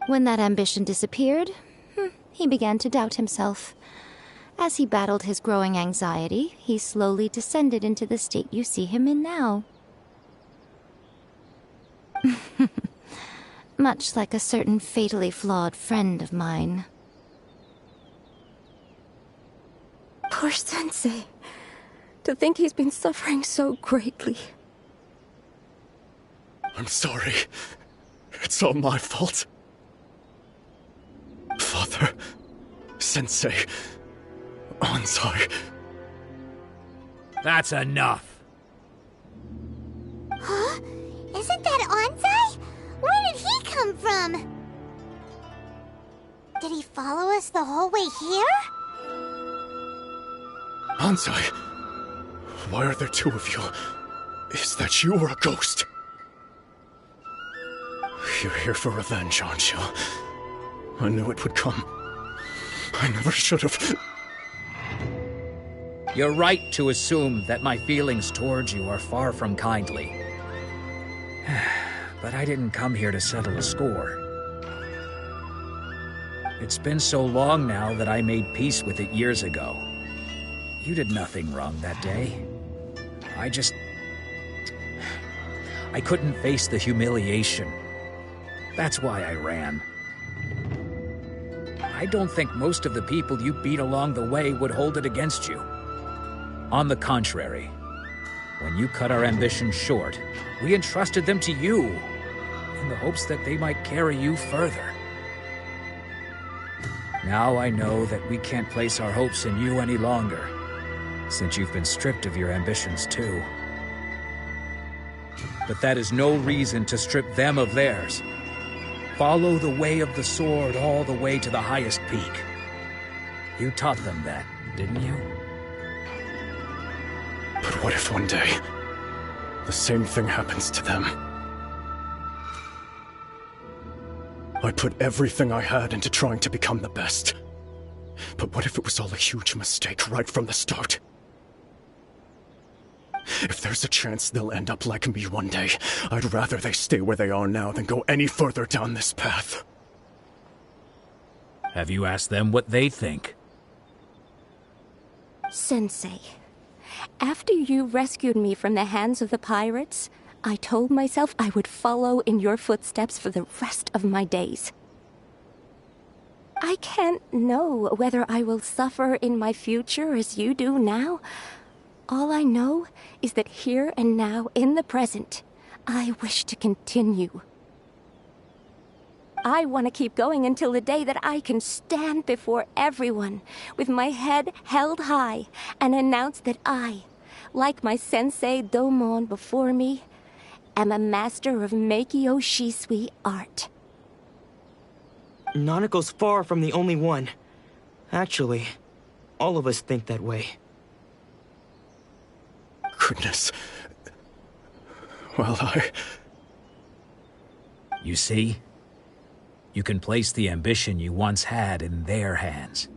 When that ambition disappeared, he began to doubt himself. As he battled his growing anxiety, he slowly descended into the state you see him in now. Much like a certain fatally flawed friend of mine. Poor Sensei. To think he's been suffering so greatly. I'm sorry. It's all my fault. Father, Sensei, Onsai. That's enough. Huh? Isn't that Onsai? Where did he come from? Did he follow us the whole way here? Onsai, why are there two of you? Is that you or a ghost? You're here for revenge, aren't you? I knew it would come. I never should have. You're right to assume that my feelings towards you are far from kindly. But I didn't come here to settle a score. It's been so long now that I made peace with it years ago. You did nothing wrong that day. I couldn't face the humiliation. That's why I ran. I don't think most of the people you beat along the way would hold it against you. On the contrary, when you cut our ambitions short, we entrusted them to you, in the hopes that they might carry you further. Now I know that we can't place our hopes in you any longer, since you've been stripped of your ambitions too. But that is no reason to strip them of theirs. Follow the way of the sword all the way to the highest peak. You taught them that, didn't you? But what if one day, the same thing happens to them? I put everything I had into trying to become the best. But what if it was all a huge mistake right from the start? If there's a chance they'll end up like me one day, I'd rather they stay where they are now than go any further down this path. Have you asked them what they think? Sensei, after you rescued me from the hands of the pirates, I told myself I would follow in your footsteps for the rest of my days. I can't know whether I will suffer in my future as you do now, All I know is that here and now, in the present, I wish to continue. I want to keep going until the day that I can stand before everyone with my head held high and announce that I, like my sensei Domon before me, am a master of Meikyo Shisui art. Nanako's far from the only one. Actually, all of us think that way. Goodness. Well, You see? You can place the ambition you once had in their hands.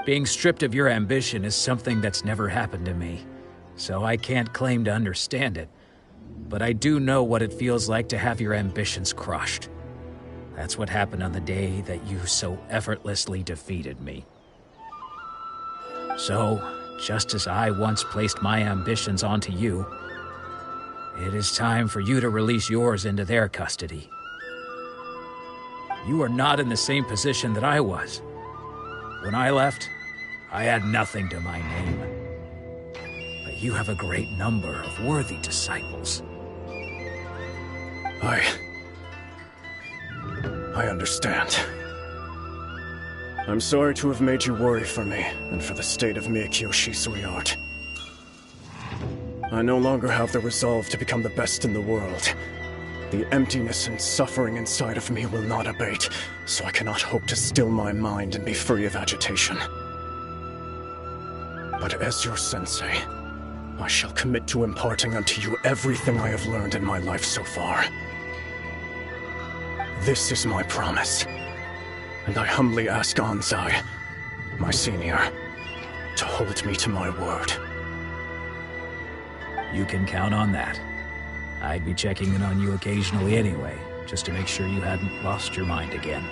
Being stripped of your ambition is something that's never happened to me, so I can't claim to understand it. But I do know what it feels like to have your ambitions crushed. That's what happened on the day that you so effortlessly defeated me. So, just as I once placed my ambitions onto you, it is time for you to release yours into their custody. You are not in the same position that I was. When I left, I had nothing to my name. But you have a great number of worthy disciples. I understand. I'm sorry to have made you worry for me, and for the state of Meikyo Shisui art. I no longer have the resolve to become the best in the world. The emptiness and suffering inside of me will not abate, so I cannot hope to still my mind and be free of agitation. But as your sensei, I shall commit to imparting unto you everything I have learned in my life so far. This is my promise, and I humbly ask Anzai, my senior, to hold me to my word. You can count on that. I'd be checking in on you occasionally anyway, just to make sure you hadn't lost your mind again.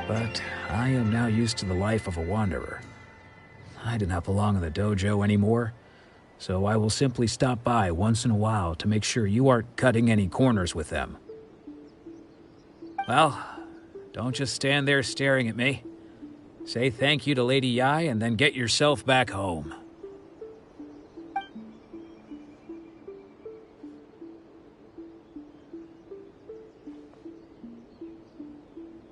But I am now used to the life of a wanderer. I do not belong in the dojo anymore, so I will simply stop by once in a while to make sure you aren't cutting any corners with them. Well, don't just stand there staring at me. Say thank you to Lady Yai and then get yourself back home.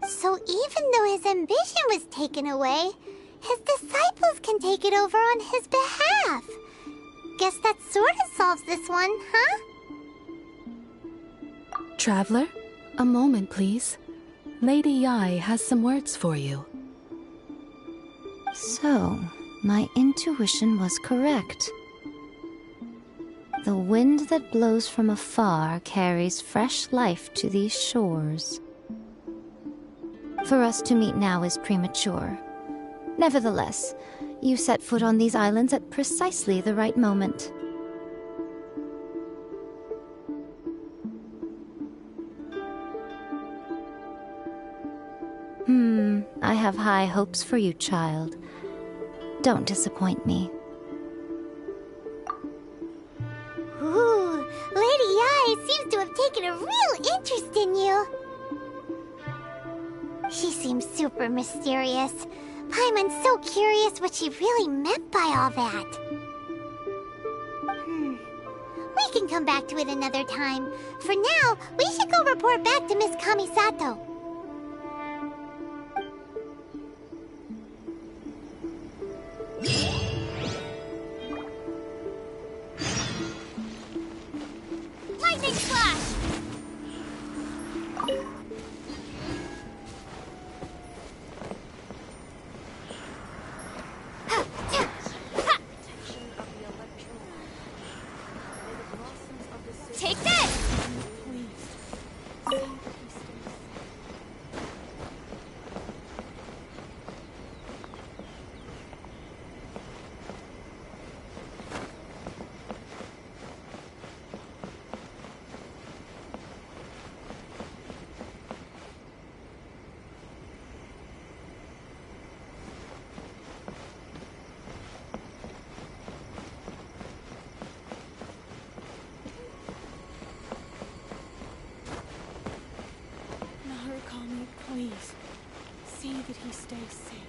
So even though his ambition was taken away, his disciples can take it over on his behalf. Guess that sort of solves this one, huh? Traveler, a moment, please. Lady Yai has some words for you. So, my intuition was correct. The wind that blows from afar carries fresh life to these shores. For us to meet now is premature. Nevertheless, you set foot on these islands at precisely the right moment. I have high hopes for you, child. Don't disappoint me. Ooh, Lady Yai seems to have taken a real interest in you. She seems super mysterious. Paimon's so curious what she really meant by all that. We can come back to it another time. For now, we should go report back to Miss Kamisato. Lightning Slash! Take this! Narukami, please. See that he stays safe.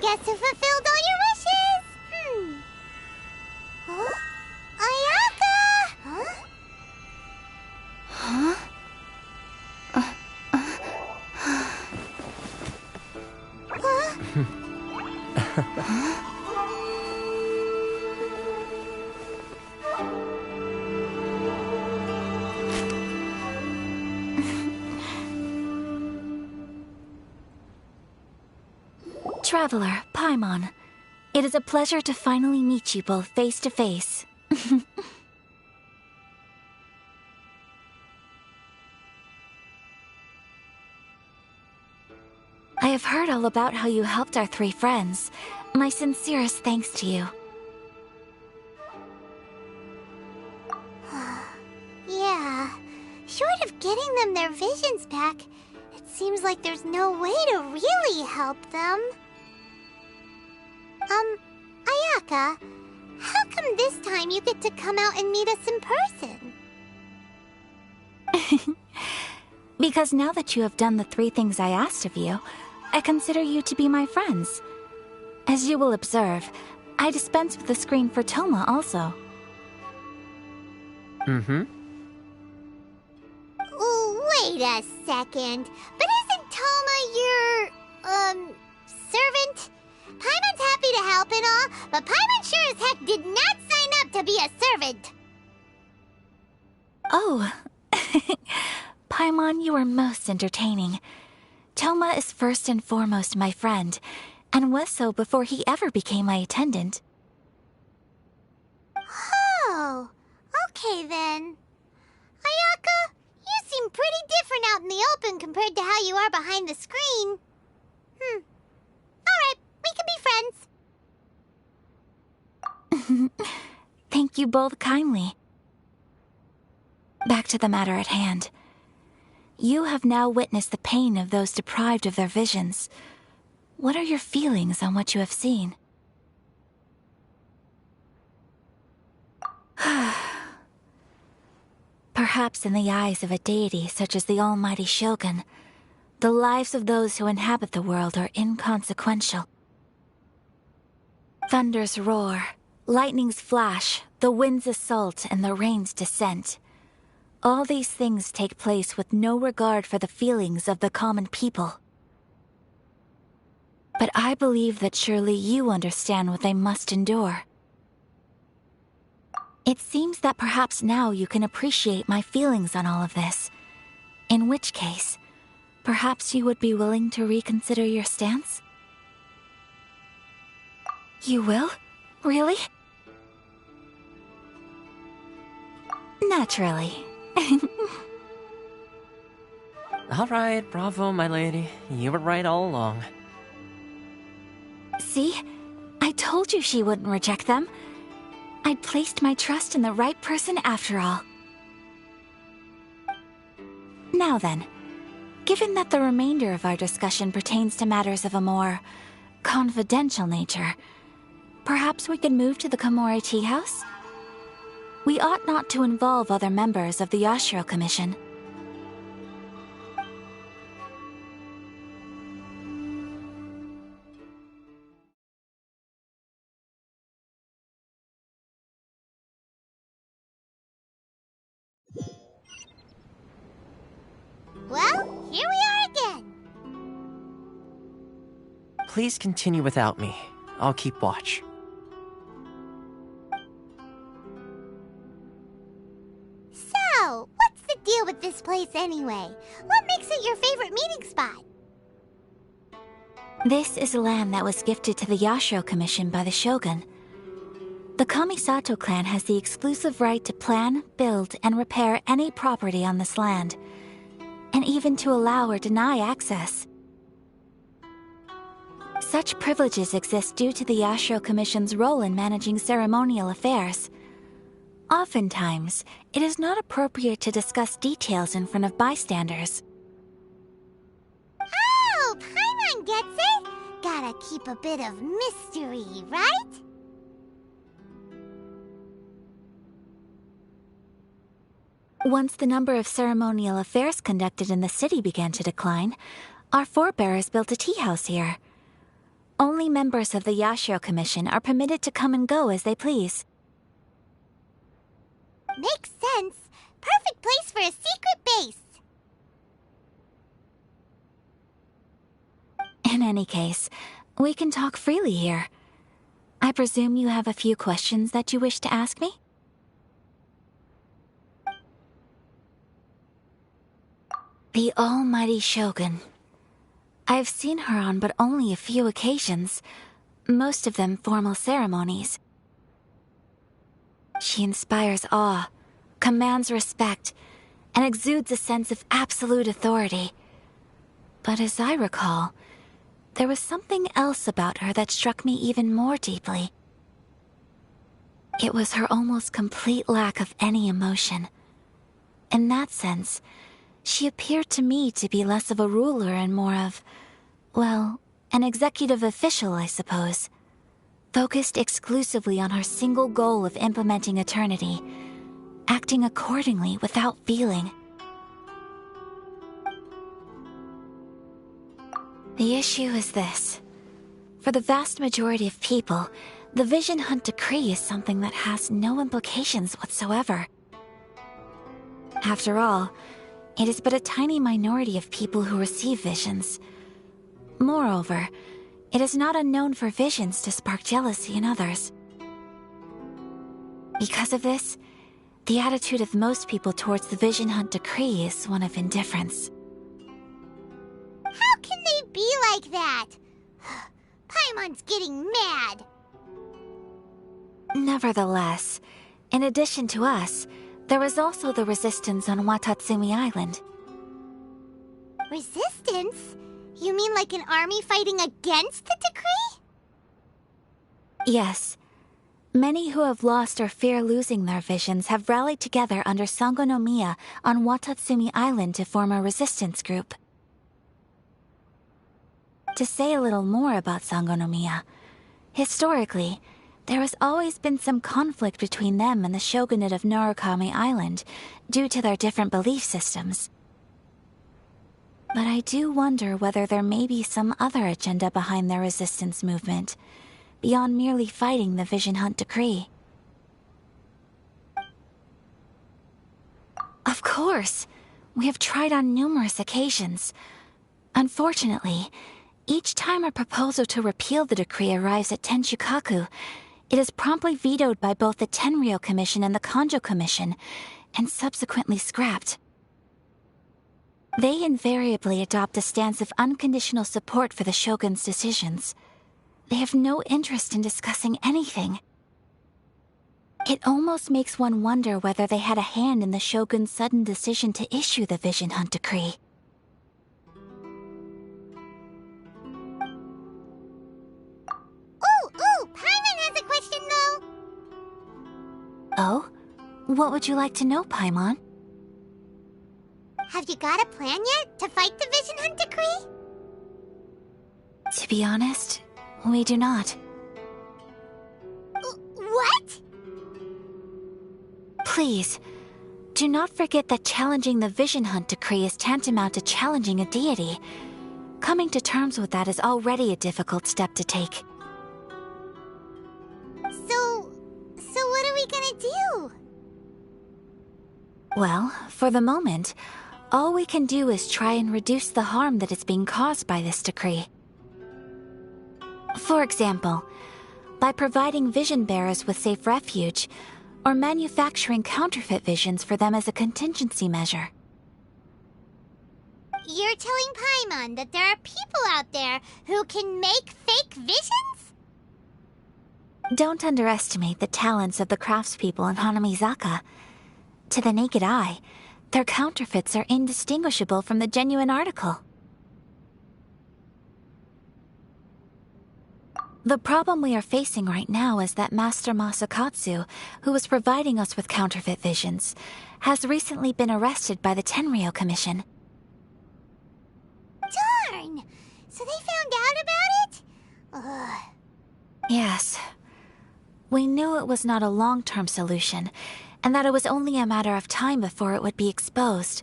guess who fulfilled all your wishes? Huh? Ayaka! Huh? Huh? Traveler, Paimon, it is a pleasure to finally meet you both face to face. I have heard all about how you helped our 3 friends. My sincerest thanks to you. Yeah, short of getting them their visions back, it seems like there's no way to really help them. Ayaka, how come this time you get to come out and meet us in person? Because now that you have done the 3 things I asked of you, I consider you to be my friends. As you will observe, I dispense with the screen for Toma also. Wait a second. But isn't Toma your, servant? Paimon's happy to help and all, but Paimon sure as heck did not sign up to be a servant. Oh. Paimon, you are most entertaining. Toma is first and foremost my friend, and was so before he ever became my attendant. Oh, okay then. Ayaka, you seem pretty different out in the open compared to how you are behind the screen. Alright, we can be friends. Thank you both kindly. Back to the matter at hand. You have now witnessed the pain of those deprived of their visions. What are your feelings on what you have seen? Perhaps in the eyes of a deity such as the almighty Shogun, the lives of those who inhabit the world are inconsequential. Thunders roar, lightnings flash, the winds assault, and the rains descent. All these things take place with no regard for the feelings of the common people. But I believe that surely you understand what they must endure. It seems that perhaps now you can appreciate my feelings on all of this. In which case, perhaps you would be willing to reconsider your stance? You will? Really? Naturally. Alright, bravo, my lady. You were right all along. See? I told you she wouldn't reject them. I'd placed my trust in the right person after all. Now then, given that the remainder of our discussion pertains to matters of a more confidential nature, perhaps we could move to the Komori Tea House? We ought not to involve other members of the Yashiro Commission. Well, here we are again. Please continue without me. I'll keep watch. So, what's the deal with this place anyway? What makes it your favorite meeting spot? This is land that was gifted to the Yashiro Commission by the Shogun. The Kamisato clan has the exclusive right to plan, build, and repair any property on this land, and even to allow or deny access. Such privileges exist due to the Yashiro Commission's role in managing ceremonial affairs. Oftentimes, it is not appropriate to discuss details in front of bystanders. Oh, Paimon gets it! Gotta keep a bit of mystery, right? Once the number of ceremonial affairs conducted in the city began to decline, our forebears built a tea house here. Only members of the Yashiro Commission are permitted to come and go as they please. Makes sense. Perfect place for a secret base. In any case, we can talk freely here. I presume you have a few questions that you wish to ask me? The almighty Shogun. I've seen her on but only a few occasions, most of them formal ceremonies. She inspires awe, commands respect, and exudes a sense of absolute authority. But as I recall, there was something else about her that struck me even more deeply. It was her almost complete lack of any emotion. In that sense, she appeared to me to be less of a ruler and more of, well, an executive official, I suppose. Focused exclusively on her single goal of implementing eternity, acting accordingly without feeling. The issue is this. For the vast majority of people, the Vision Hunt Decree is something that has no implications whatsoever. After all, it is but a tiny minority of people who receive visions. Moreover, it is not unknown for visions to spark jealousy in others. Because of this, the attitude of most people towards the Vision Hunt Decree is one of indifference. How can they be like that? Paimon's getting mad. Nevertheless, in addition to us, there was also the resistance on Watatsumi Island. Resistance? You mean like an army fighting against the decree? Yes. Many who have lost or fear losing their visions have rallied together under Sango no Miya on Watatsumi Island to form a resistance group. To say a little more about Sango no Miya, historically, there has always been some conflict between them and the shogunate of Narukami Island due to their different belief systems. But I do wonder whether there may be some other agenda behind their resistance movement, beyond merely fighting the Vision Hunt Decree. Of course! We have tried on numerous occasions. Unfortunately, each time a proposal to repeal the decree arrives at Tenshukaku, it is promptly vetoed by both the Tenryou Commission and the Kanjo Commission, and subsequently scrapped. They invariably adopt a stance of unconditional support for the Shogun's decisions. They have no interest in discussing anything. It almost makes one wonder whether they had a hand in the Shogun's sudden decision to issue the Vision Hunt Decree. Ooh, Paimon has a question though! Oh? What would you like to know, Paimon? Have you got a plan yet to fight the Vision Hunt Decree? To be honest, we do not. What? Please, do not forget that challenging the Vision Hunt Decree is tantamount to challenging a deity. Coming to terms with that is already a difficult step to take. So what are we gonna do? Well, for the moment, all we can do is try and reduce the harm that is being caused by this decree. For example, by providing vision bearers with safe refuge, or manufacturing counterfeit visions for them as a contingency measure. You're telling Paimon that there are people out there who can make fake visions? Don't underestimate the talents of the craftspeople in Hanamizaka. To the naked eye, their counterfeits are indistinguishable from the genuine article. The problem we are facing right now is that Master Masakatsu, who was providing us with counterfeit visions, has recently been arrested by the Tenryou Commission. Darn! So they found out about it? Ugh. Yes. We knew it was not a long-term solution, and that it was only a matter of time before it would be exposed.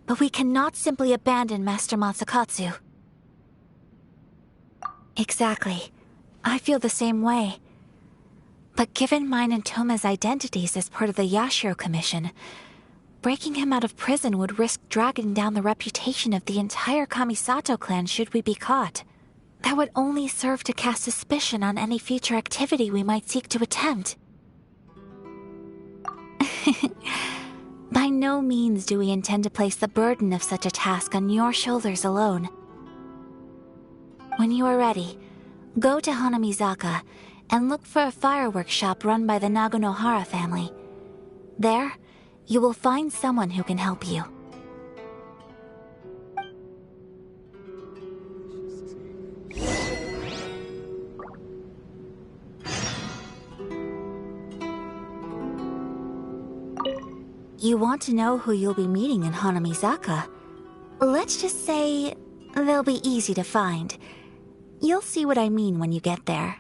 But we cannot simply abandon Master Masakatsu. Exactly. I feel the same way. But given mine and Toma's identities as part of the Yashiro Commission, breaking him out of prison would risk dragging down the reputation of the entire Kamisato clan should we be caught. That would only serve to cast suspicion on any future activity we might seek to attempt. By no means do we intend to place the burden of such a task on your shoulders alone. When you are ready, go to Hanamizaka and look for a fireworks shop run by the Naganohara family. There, you will find someone who can help you. You want to know who you'll be meeting in Hanamizaka? Let's just say they'll be easy to find. You'll see what I mean when you get there.